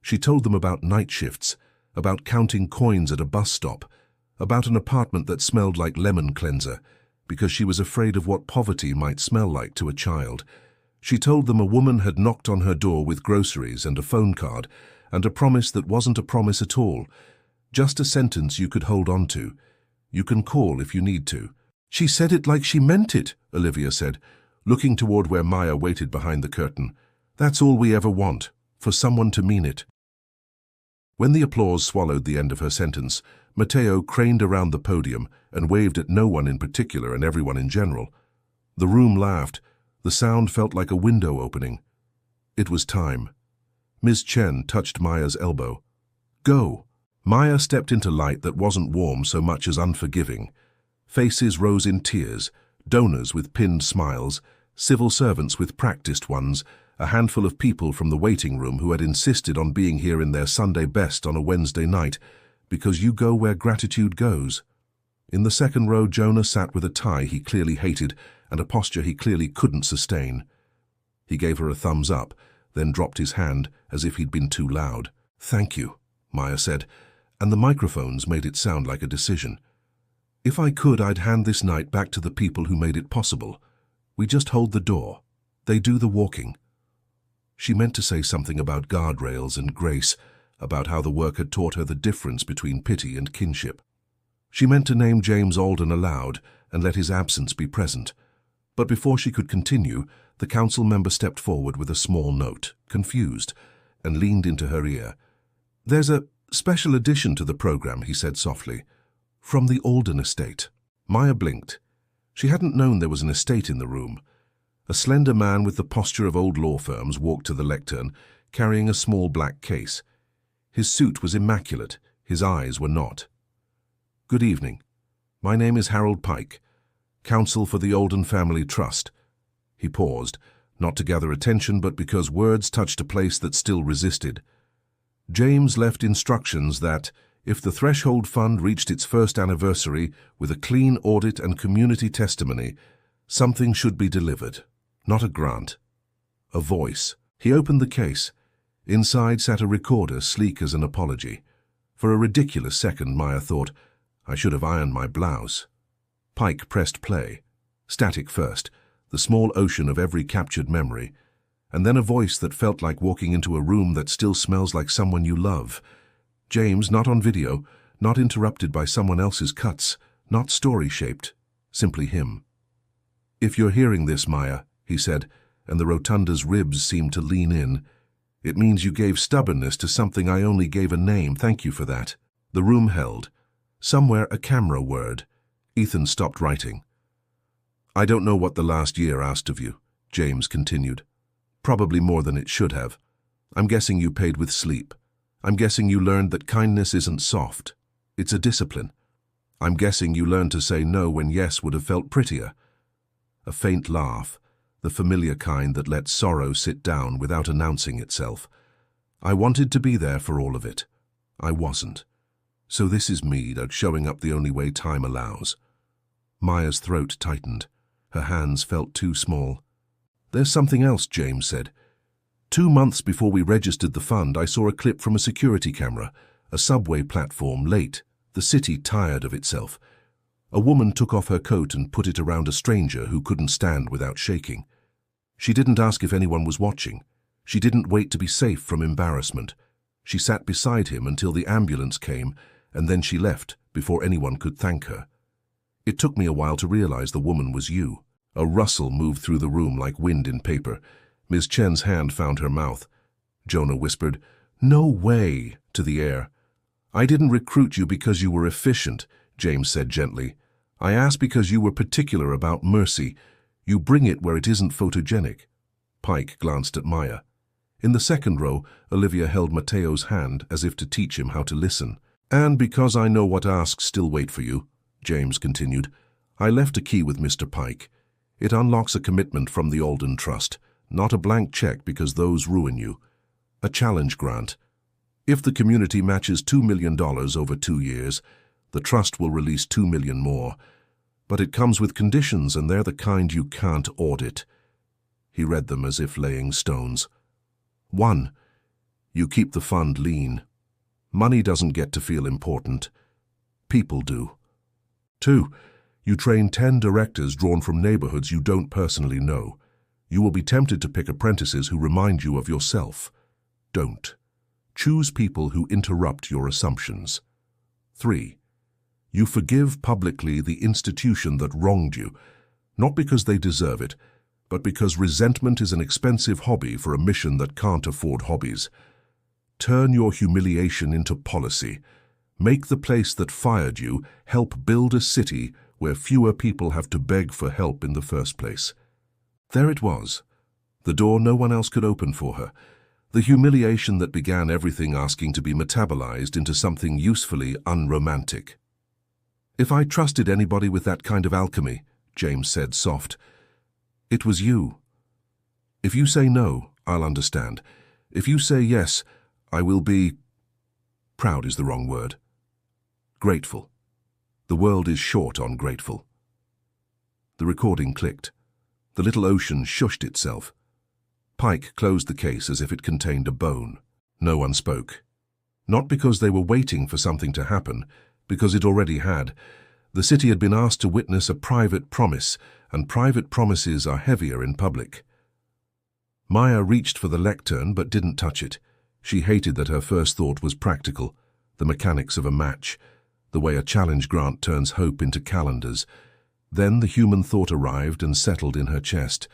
She told them about night shifts, about counting coins at a bus stop, about an apartment that smelled like lemon cleanser, because she was afraid of what poverty might smell like to a child. She told them a woman had knocked on her door with groceries and a phone card, and a promise that wasn't a promise at all, just a sentence you could hold on to. "You can call if you need to." "She said it like she meant it," Olivia said, looking toward where Maya waited behind the curtain. "That's all we ever want, for someone to mean it." When the applause swallowed the end of her sentence, Mateo craned around the podium and waved at no one in particular and everyone in general. The room laughed. The sound felt like a window opening. It was time. Ms. Chen touched Maya's elbow. "Go." Maya stepped into light that wasn't warm so much as unforgiving. Faces rose in tears, donors with pinned smiles, civil servants with practiced ones, a handful of people from the waiting room who had insisted on being here in their Sunday best on a Wednesday night, because you go where gratitude goes. In the second row, Jonah sat with a tie he clearly hated and a posture he clearly couldn't sustain. He gave her a thumbs up, then dropped his hand as if he'd been too loud. "Thank you," Maya said, and the microphones made it sound like a decision. "If I could, I'd hand this night back to the people who made it possible. We just hold the door. They do the walking." She meant to say something about guardrails and grace, about how the work had taught her the difference between pity and kinship. She meant to name James Alden aloud and let his absence be present. But before she could continue, the council member stepped forward with a small note, confused, and leaned into her ear. "There's a special addition to the program," he said softly, "from the Alden estate." Maya blinked. She hadn't known there was an estate in the room. A slender man with the posture of old law firms walked to the lectern, carrying a small black case. His suit was immaculate, his eyes were not. "Good evening. My name is Harold Pike, counsel for the Alden Family Trust." He paused, not to gather attention but because words touched a place that still resisted. "James left instructions that, if the Threshold Fund reached its first anniversary with a clean audit and community testimony, something should be delivered. Not a grant. A voice." He opened the case. Inside sat a recorder sleek as an apology. For a ridiculous second, Maya thought, "I should have ironed my blouse." Pike pressed play. Static first, the small ocean of every captured memory, and then a voice that felt like walking into a room that still smells like someone you love. James, not on video, not interrupted by someone else's cuts, not story-shaped, simply him. "If you're hearing this, Maya," he said, and the rotunda's ribs seemed to lean in, "it means you gave stubbornness to something I only gave a name. Thank you for that." The room held. Somewhere a camera whirred. Ethan stopped writing. "I don't know what the last year asked of you," James continued. "Probably more than it should have. I'm guessing you paid with sleep. I'm guessing you learned that kindness isn't soft. It's a discipline. I'm guessing you learned to say no when yes would have felt prettier." A faint laugh, the familiar kind that lets sorrow sit down without announcing itself. "I wanted to be there for all of it. I wasn't. So this is me that's showing up the only way time allows." Maya's throat tightened. Her hands felt too small. "There's something else," James said. 2 months before we registered the fund, I saw a clip from a security camera, a subway platform, late, the city tired of itself. A woman took off her coat and put it around a stranger who couldn't stand without shaking. She didn't ask if anyone was watching. She didn't wait to be safe from embarrassment. She sat beside him until the ambulance came, and then she left before anyone could thank her. It took me a while to realize the woman was you. A rustle moved through the room like wind in paper. Ms. Chen's hand found her mouth. Jonah whispered, "No way," to the air. "I didn't recruit you because you were efficient. James said gently. "I ask because you were particular about mercy. You bring it where it isn't photogenic." Pike glanced at Maya. In the second row, Olivia held Mateo's hand as if to teach him how to listen. "And because I know what asks still wait for you," James continued, "I left a key with Mr. Pike. It unlocks a commitment from the Alden Trust, not a blank check because those ruin you. A challenge grant. If the community matches $2 million over 2 years, the trust will release $2 million more. But it comes with conditions, and they're the kind you can't audit." He read them as if laying stones. 1. You keep the fund lean. Money doesn't get to feel important. People do. 2. You train 10 directors drawn from neighborhoods you don't personally know. You will be tempted to pick apprentices who remind you of yourself. Don't. Choose people who interrupt your assumptions. 3. You forgive publicly the institution that wronged you, not because they deserve it, but because resentment is an expensive hobby for a mission that can't afford hobbies. Turn your humiliation into policy. Make the place that fired you help build a city where fewer people have to beg for help in the first place. There it was, the door no one else could open for her, the humiliation that began everything asking to be metabolized into something usefully unromantic. "If I trusted anybody with that kind of alchemy," James said, soft, "it was you. If you say no, I'll understand. If you say yes, I will be—" proud is the wrong word. Grateful. The world is short on grateful. The recording clicked. The little ocean shushed itself. Pike closed the case as if it contained a bone. No one spoke. Not because they were waiting for something to happen, because it already had. The city had been asked to witness a private promise, and private promises are heavier in public. Maya reached for the lectern but didn't touch it. She hated that her first thought was practical, the mechanics of a match, the way a challenge grant turns hope into calendars. Then the human thought arrived and settled in her chest.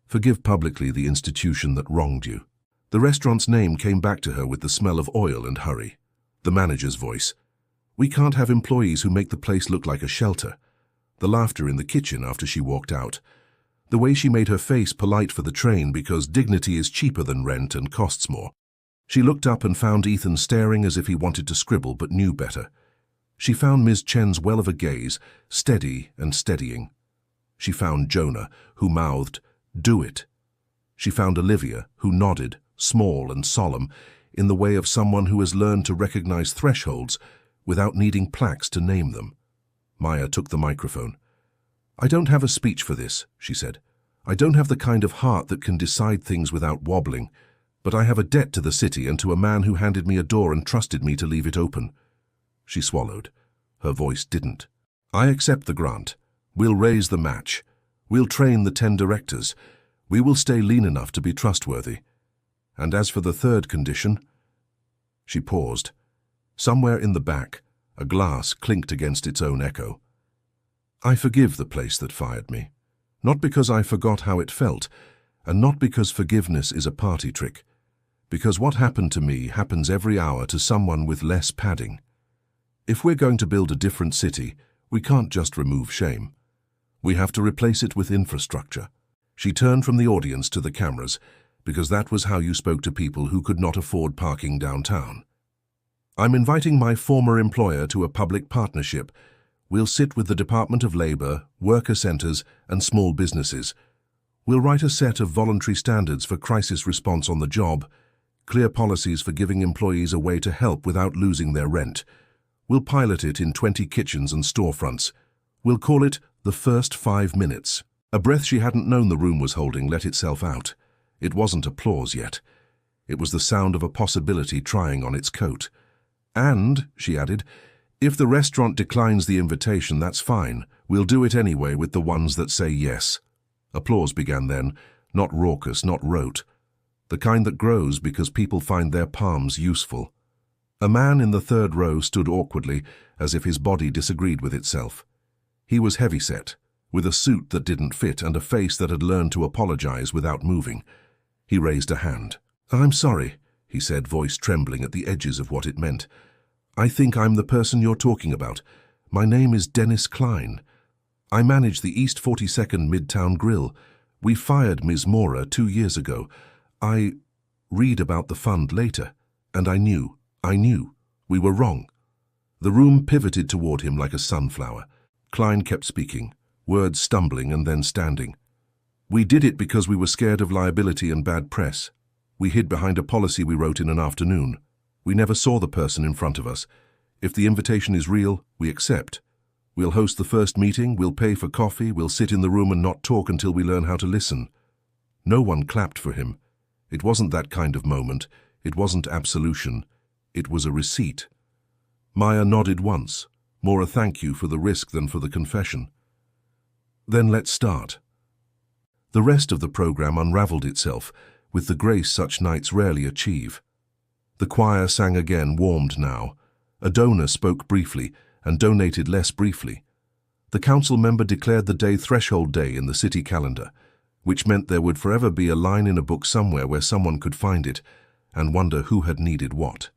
Forgive publicly the institution that wronged you. The restaurant's name came back to her with the smell of oil and hurry. The manager's voice. "We can't have employees who make the place look like a shelter." The laughter in the kitchen after she walked out. The way she made her face polite for the train because dignity is cheaper than rent and costs more. She looked up and found Ethan staring as if he wanted to scribble but knew better. She found Ms. Chen's well of a gaze, steady and steadying. She found Jonah, who mouthed, "Do it." She found Olivia, who nodded, small and solemn, in the way of someone who has learned to recognize thresholds without needing plaques to name them. Maya took the microphone. "I don't have a speech for this," she said. "I don't have the kind of heart that can decide things without wobbling, but I have a debt to the city and to a man who handed me a door and trusted me to leave it open." She swallowed. Her voice didn't. "I accept the grant. We'll raise the match. We'll train the 10 directors. We will stay lean enough to be trustworthy. And as for the third condition—" She paused. Somewhere in the back, a glass clinked against its own echo. "I forgive the place that fired me. Not because I forgot how it felt, and not because forgiveness is a party trick. Because what happened to me happens every hour to someone with less padding. If we're going to build a different city, we can't just remove shame. We have to replace it with infrastructure." She turned from the audience to the cameras, because that was how you spoke to people who could not afford parking downtown. "I'm inviting my former employer to a public partnership. We'll sit with the Department of Labor, worker centers, and small businesses. We'll write a set of voluntary standards for crisis response on the job, clear policies for giving employees a way to help without losing their rent. We'll pilot it in 20 kitchens and storefronts. We'll call it the first 5 minutes." A breath she hadn't known the room was holding let itself out. It wasn't applause yet. It was the sound of a possibility trying on its coat. "And," she added, "if the restaurant declines the invitation, that's fine. We'll do it anyway with the ones that say yes." Applause began then, not raucous, not rote. The kind that grows because people find their palms useful. A man in the third row stood awkwardly, as if his body disagreed with itself. He was heavyset, with a suit that didn't fit and a face that had learned to apologize without moving. He raised a hand. "I'm sorry," he said, voice trembling at the edges of what it meant. "I think I'm the person you're talking about, My name is Dennis Klein. I manage the East 42nd Midtown Grill. We fired Ms. Mora 2 years ago. I read about the fund later, and I knew. We were wrong." The room pivoted toward him like a sunflower. Klein kept speaking, words stumbling and then standing. "We did it because we were scared of liability and bad press. We hid behind a policy we wrote in an afternoon. We never saw the person in front of us. If the invitation is real, we accept. We'll host the first meeting, we'll pay for coffee, we'll sit in the room and not talk until we learn how to listen." No one clapped for him. It wasn't that kind of moment. It wasn't absolution. It was a receipt. Maya nodded once, more a thank you for the risk than for the confession. "Then let's start." The rest of the program unraveled itself, with the grace such nights rarely achieve. The choir sang again, warmed now. A donor spoke briefly and donated less briefly. The council member declared the day Threshold Day in the city calendar, which meant there would forever be a line in a book somewhere where someone could find it and wonder who had needed what.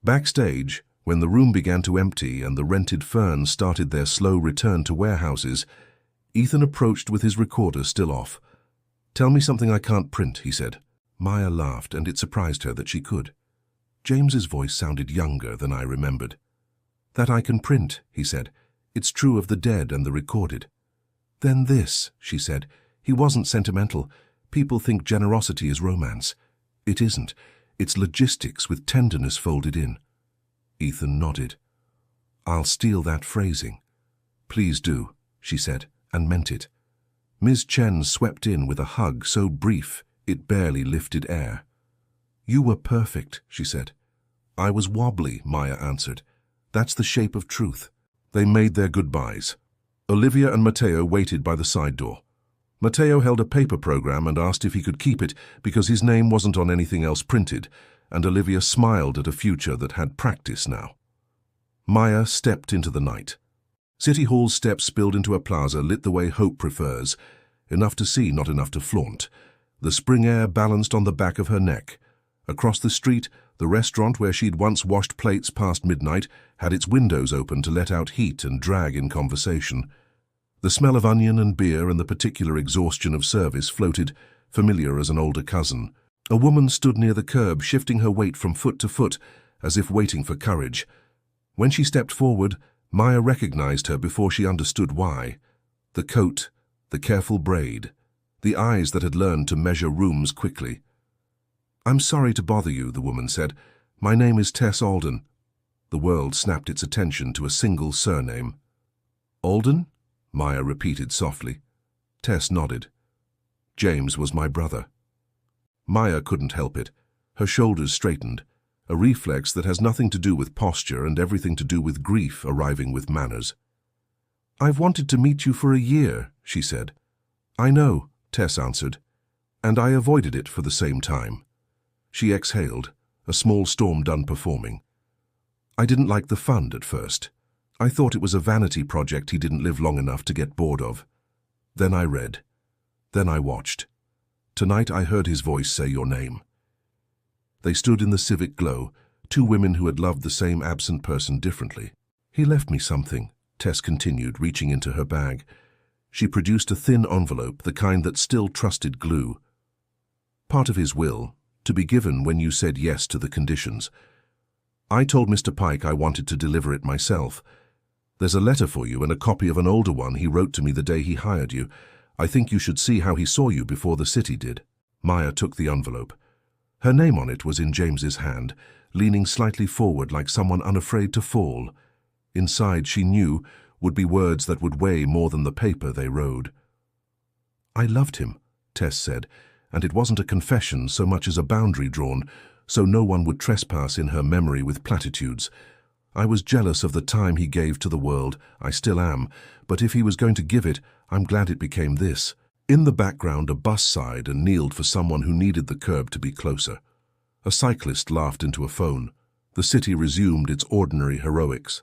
Backstage, when the room began to empty and the rented ferns started their slow return to warehouses, Ethan approached with his recorder still off. "Tell me something I can't print," he said. Maya laughed, and it surprised her that she could. James's voice sounded younger than I remembered. "That I can print," he said. "It's true of the dead and the recorded." "Then this," she said. "He wasn't sentimental. People think generosity is romance. It isn't. It's logistics with tenderness folded in." Ethan nodded. "I'll steal that phrasing." "Please do," she said, and meant it. Ms. Chen swept in with a hug so brief it barely lifted air. "You were perfect," she said. "I was wobbly," Maya answered. "That's the shape of truth." They made their goodbyes. Olivia and Mateo waited by the side door. Mateo held a paper program and asked if he could keep it because his name wasn't on anything else printed, and Olivia smiled at a future that had practice now. Maya stepped into the night. City Hall's steps spilled into a plaza lit the way hope prefers, enough to see, not enough to flaunt. The spring air balanced on the back of her neck. Across the street, the restaurant where she'd once washed plates past midnight had its windows open to let out heat and drag in conversation. The smell of onion and beer and the particular exhaustion of service floated, familiar as an older cousin. A woman stood near the curb, shifting her weight from foot to foot, as if waiting for courage. When she stepped forward, Maya recognized her before she understood why. The coat, the careful braid, the eyes that had learned to measure rooms quickly. "I'm sorry to bother you," the woman said. "My name is Tess Alden." The world snapped its attention to a single surname. "Alden?" Maya repeated softly. Tess nodded. "James was my brother." Maya couldn't help it. Her shoulders straightened, a reflex that has nothing to do with posture and everything to do with grief arriving with manners. "I've wanted to meet you for a year," she said. "I know," Tess answered, "and I avoided it for the same time." She exhaled, a small storm done performing. "I didn't like the fund at first. I thought it was a vanity project he didn't live long enough to get bored of. Then I read. Then I watched. Tonight I heard his voice say your name." They stood in the civic glow, two women who had loved the same absent person differently. "He left me something," Tess continued, reaching into her bag. She produced a thin envelope, the kind that still trusted glue. "Part of his will, to be given when you said yes to the conditions. I told Mr. Pike I wanted to deliver it myself. There's a letter for you and a copy of an older one he wrote to me the day he hired you. I think you should see how he saw you before the city did." Maya took the envelope. Her name on it was in James's hand, leaning slightly forward like someone unafraid to fall. Inside, she knew, would be words that would weigh more than the paper they rode. "I loved him," Tess said, and it wasn't a confession so much as a boundary drawn, so no one would trespass in her memory with platitudes. "I was jealous of the time he gave to the world, I still am, but if he was going to give it, I'm glad it became this." In the background, a bus sighed and kneeled for someone who needed the curb to be closer. A cyclist laughed into a phone. The city resumed its ordinary heroics.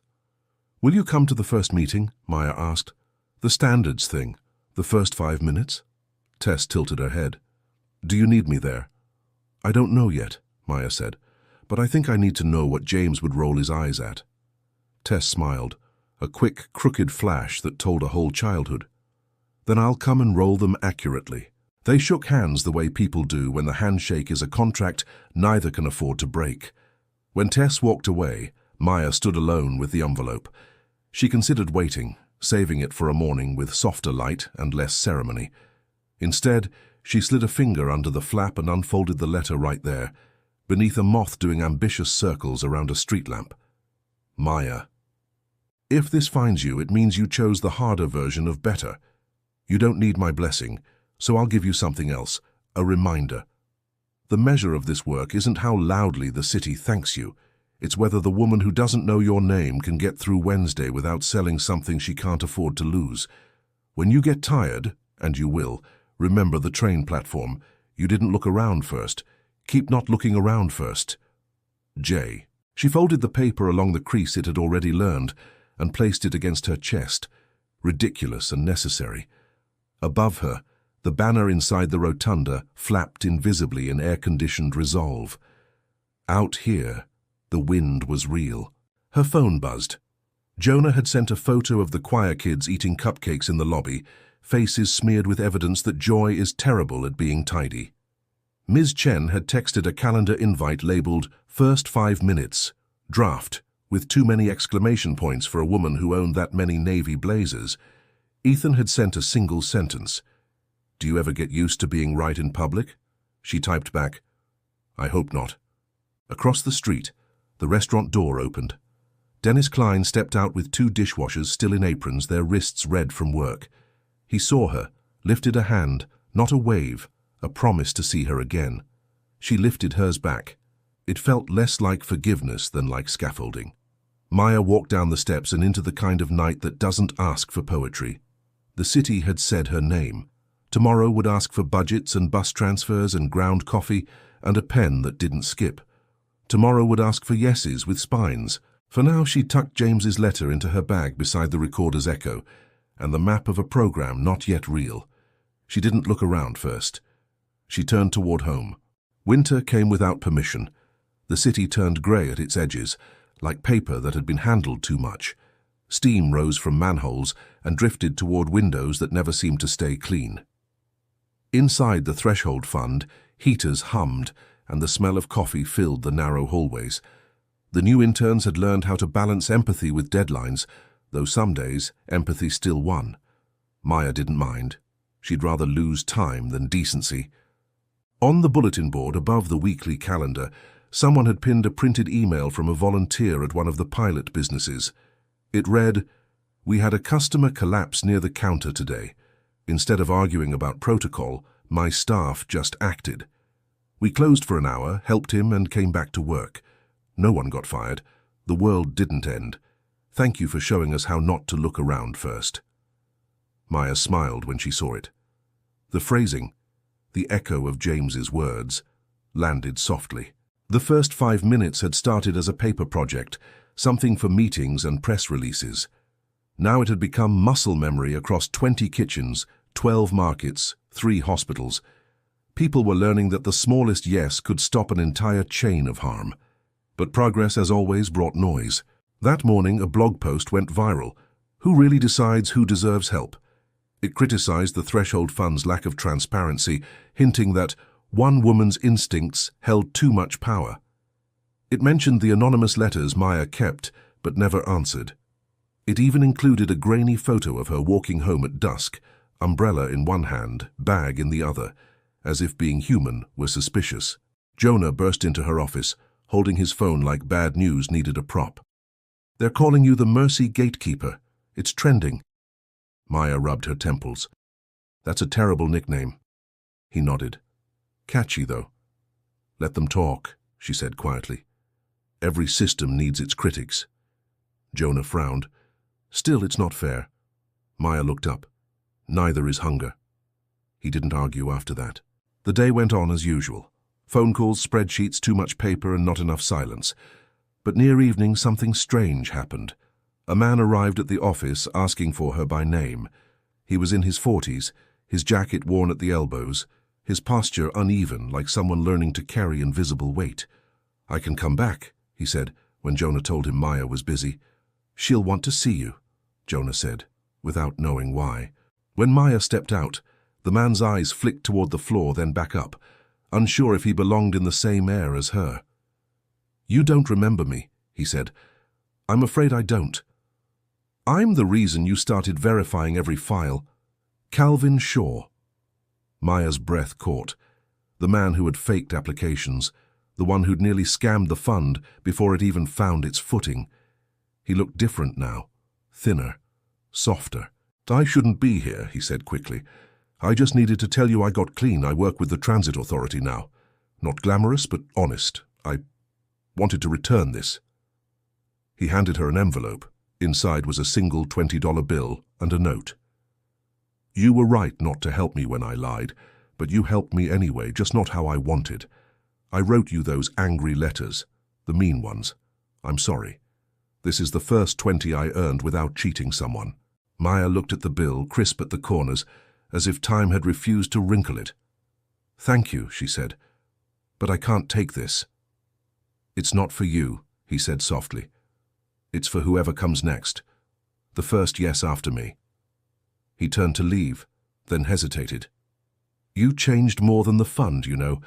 "Will you come to the first meeting?" Maya asked. "The standards thing. The first 5 minutes?" Tess tilted her head. "Do you need me there?" "I don't know yet," Maya said, "but I think I need to know what James would roll his eyes at." Tess smiled. a quick, crooked flash that told a whole childhood. Then I'll come and roll them accurately. They shook hands the way people do when the handshake is a contract neither can afford to break. When Tess walked away, Maya stood alone with the envelope. She considered waiting, saving it for a morning with softer light and less ceremony. Instead, she slid a finger under the flap and unfolded the letter right there, beneath a moth doing ambitious circles around a street lamp. Maya. If this finds you, it means you chose the harder version of better. You don't need my blessing, so I'll give you something else, a reminder. The measure of this work isn't how loudly the city thanks you. It's whether the woman who doesn't know your name can get through Wednesday without selling something she can't afford to lose. When you get tired, and you will, remember the train platform. You didn't look around first. Keep not looking around first. J. She folded the paper along the crease it had already learned and placed it against her chest. Ridiculous and necessary. Above her, the banner inside the rotunda flapped invisibly in air-conditioned resolve. Out here, the wind was real. Her phone buzzed. Jonah had sent a photo of the choir kids eating cupcakes in the lobby, faces smeared with evidence that Joy is terrible at being tidy. Ms. Chen had texted a calendar invite labeled First 5 Minutes, Draft, with too many exclamation points for a woman who owned that many navy blazers. Ethan had sent a single sentence. Do you ever get used to being right in public? She typed back, I hope not. Across the street, the restaurant door opened. Dennis Klein stepped out with 2 dishwashers still in aprons, their wrists red from work. He saw her, lifted a hand, not a wave, a promise to see her again. She lifted hers back. It felt less like forgiveness than like scaffolding. Maya walked down the steps and into the kind of night that doesn't ask for poetry. The city had said her name. Tomorrow would ask for budgets and bus transfers and ground coffee and a pen that didn't skip. Tomorrow would ask for yeses with spines. For now she tucked James's letter into her bag beside the recorder's echo and the map of a program not yet real. She didn't look around first. She turned toward home. Winter came without permission. The city turned grey at its edges, like paper that had been handled too much. Steam rose from manholes and drifted toward windows that never seemed to stay clean. Inside the Threshold Fund, heaters hummed and the smell of coffee filled the narrow hallways. The new interns had learned how to balance empathy with deadlines, though some days empathy still won. Maya didn't mind. She'd rather lose time than decency. On the bulletin board above the weekly calendar, someone had pinned a printed email from a volunteer at one of the pilot businesses. It read, "We had a customer collapse near the counter today. Instead of arguing about protocol, my staff just acted. We closed for an hour, helped him, and came back to work. No one got fired. The world didn't end. Thank you for showing us how not to look around first." Maya smiled when she saw it. The phrasing, the echo of James's words, landed softly. The first 5 minutes had started as a paper project, something for meetings and press releases. Now it had become muscle memory across 20 kitchens, 12 markets, 3 hospitals. People were learning that the smallest yes could stop an entire chain of harm. But progress, as always, brought noise. That morning, a blog post went viral. Who really decides who deserves help? It criticized the Threshold Fund's lack of transparency, hinting that one woman's instincts held too much power. It mentioned the anonymous letters Maya kept, but never answered. It even included a grainy photo of her walking home at dusk, umbrella in one hand, bag in the other, as if being human were suspicious. Jonah burst into her office, holding his phone like bad news needed a prop. "They're calling you the Mercy Gatekeeper. It's trending." Maya rubbed her temples. "That's a terrible nickname." He nodded. "Catchy, though." "Let them talk," she said quietly. "Every system needs its critics." Jonah frowned. "Still, it's not fair." Maya looked up. "Neither is hunger." He didn't argue after that. The day went on as usual. Phone calls, spreadsheets, too much paper, and not enough silence. But near evening, something strange happened. A man arrived at the office asking for her by name. He was in his 40s, his jacket worn at the elbows, his posture uneven, like someone learning to carry invisible weight. "I can come back," he said, when Jonah told him Maya was busy. "She'll want to see you." Jonah said, without knowing why. When Maya stepped out, the man's eyes flicked toward the floor, then back up, unsure if he belonged in the same air as her. "You don't remember me," he said. "I'm afraid I don't. I'm the reason you started verifying every file. Calvin Shaw." Maya's breath caught. The man who had faked applications, the one who'd nearly scammed the fund before it even found its footing. He looked different now, thinner, softer. "I shouldn't be here," he said quickly. "I just needed to tell you I got clean. I work with the Transit Authority now. Not glamorous, but honest. I wanted to return this." He handed her an envelope. Inside was a single $20 bill and a note. "You were right not to help me when I lied, but you helped me anyway, just not how I wanted. I wrote you those angry letters, the mean ones. I'm sorry. This is the first 20 I earned without cheating someone." Maya looked at the bill, crisp at the corners, as if time had refused to wrinkle it. "Thank you," she said, "but I can't take this." "It's not for you," he said softly. "It's for whoever comes next. The first yes after me." He turned to leave, then hesitated. "You changed more than the fund, you know.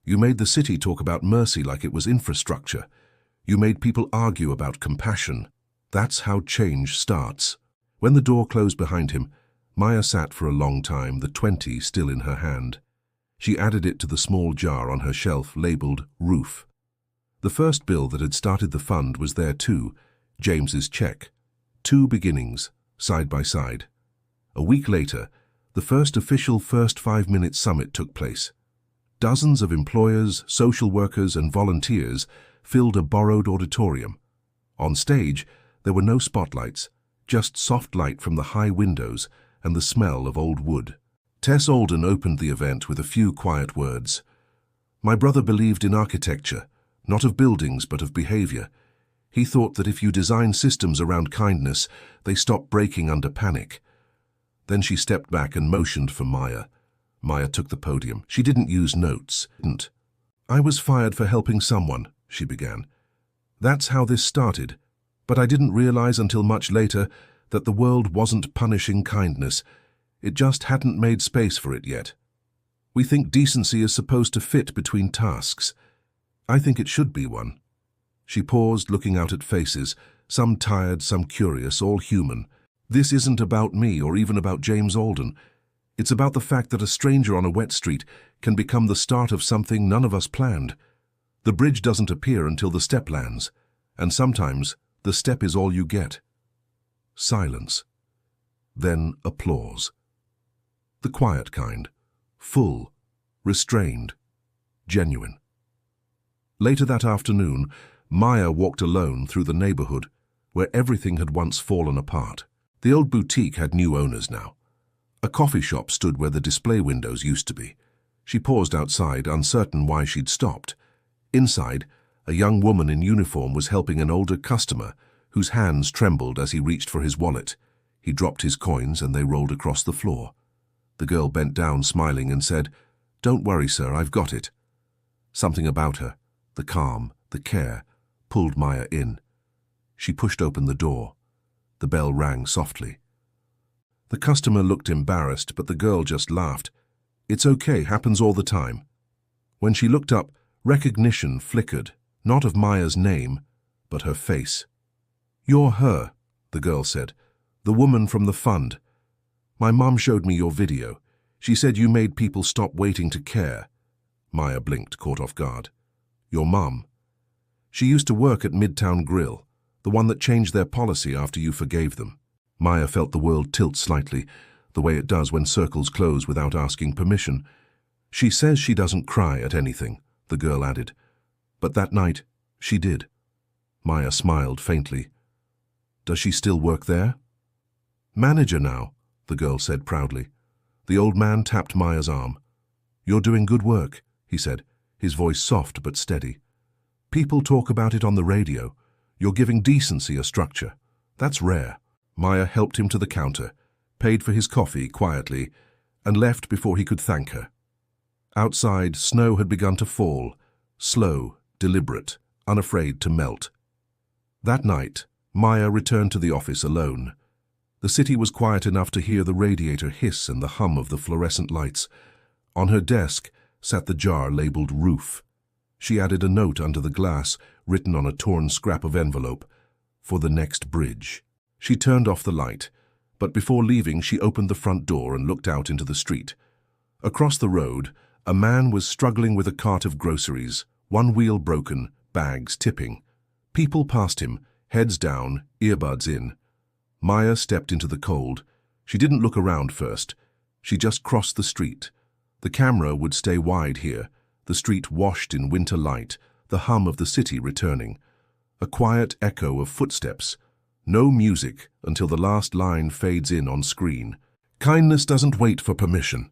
You made the city talk about mercy like it was infrastructure. You made people argue about compassion. That's how change starts." When the door closed behind him, Maya sat for a long time, the 20 still in her hand. She added it to the small jar on her shelf labeled Roof. The first bill that had started the fund was there too, James's check. 2 beginnings, side by side. A week later, the first official First 5 Minute Summit took place. Dozens of employers, social workers, and volunteers filled a borrowed auditorium. On stage, there were no spotlights, just soft light from the high windows and the smell of old wood. Tess Alden opened the event with a few quiet words. "My brother believed in architecture, not of buildings but of behavior. He thought that if you design systems around kindness, they stop breaking under panic." Then she stepped back and motioned for Maya. Maya took the podium. She didn't use notes. "I was fired for helping someone," she began. "That's how this started. But I didn't realize until much later that the world wasn't punishing kindness. It just hadn't made space for it yet. We think decency is supposed to fit between tasks. I think it should be one." She paused, looking out at faces, some tired, some curious, all human. "This isn't about me or even about James Alden. It's about the fact that a stranger on a wet street can become the start of something none of us planned. The bridge doesn't appear until the step lands, and sometimes the step is all you get." Silence. Then applause. The quiet kind. Full, restrained, genuine. Later that afternoon, Maya walked alone through the neighborhood where everything had once fallen apart. The old boutique had new owners now. A coffee shop stood where the display windows used to be. She paused outside, uncertain why she'd stopped. Inside, a young woman in uniform was helping an older customer whose hands trembled as he reached for his wallet. He dropped his coins and they rolled across the floor. The girl bent down, smiling, and said, "Don't worry, sir, I've got it." Something about her, the calm, the care, pulled Maya in. She pushed open the door. The bell rang softly. The customer looked embarrassed, but the girl just laughed. "It's okay, happens all the time." When she looked up, recognition flickered, not of Maya's name, but her face. "You're her," the girl said, "the woman from the fund. My mom showed me your video. She said you made people stop waiting to care." Maya blinked, caught off guard. "Your mom?" "She used to work at Midtown Grill, the one that changed their policy after you forgave them." Maya felt the world tilt slightly, the way it does when circles close without asking permission. "She says she doesn't cry at anything," the girl added. "But that night, she did." Maya smiled faintly. "Does she still work there?" "Manager now," the girl said proudly. The old man tapped Maya's arm. "You're doing good work," he said, his voice soft but steady. "People talk about it on the radio. You're giving decency a structure. That's rare." Maya helped him to the counter, paid for his coffee quietly, and left before he could thank her. Outside, snow had begun to fall, slow, deliberate, unafraid to melt. That night, Maya returned to the office alone. The city was quiet enough to hear the radiator hiss and the hum of the fluorescent lights. On her desk sat the jar labeled Roof. She added a note under the glass, written on a torn scrap of envelope, "For the next bridge." She turned off the light, but before leaving she opened the front door and looked out into the street. Across the road, a man was struggling with a cart of groceries, one wheel broken, bags tipping. People passed him, heads down, earbuds in. Maya stepped into the cold. She didn't look around first. She just crossed the street. The camera would stay wide here, the street washed in winter light, the hum of the city returning. A quiet echo of footsteps. No music until the last line fades in on screen. Kindness doesn't wait for permission.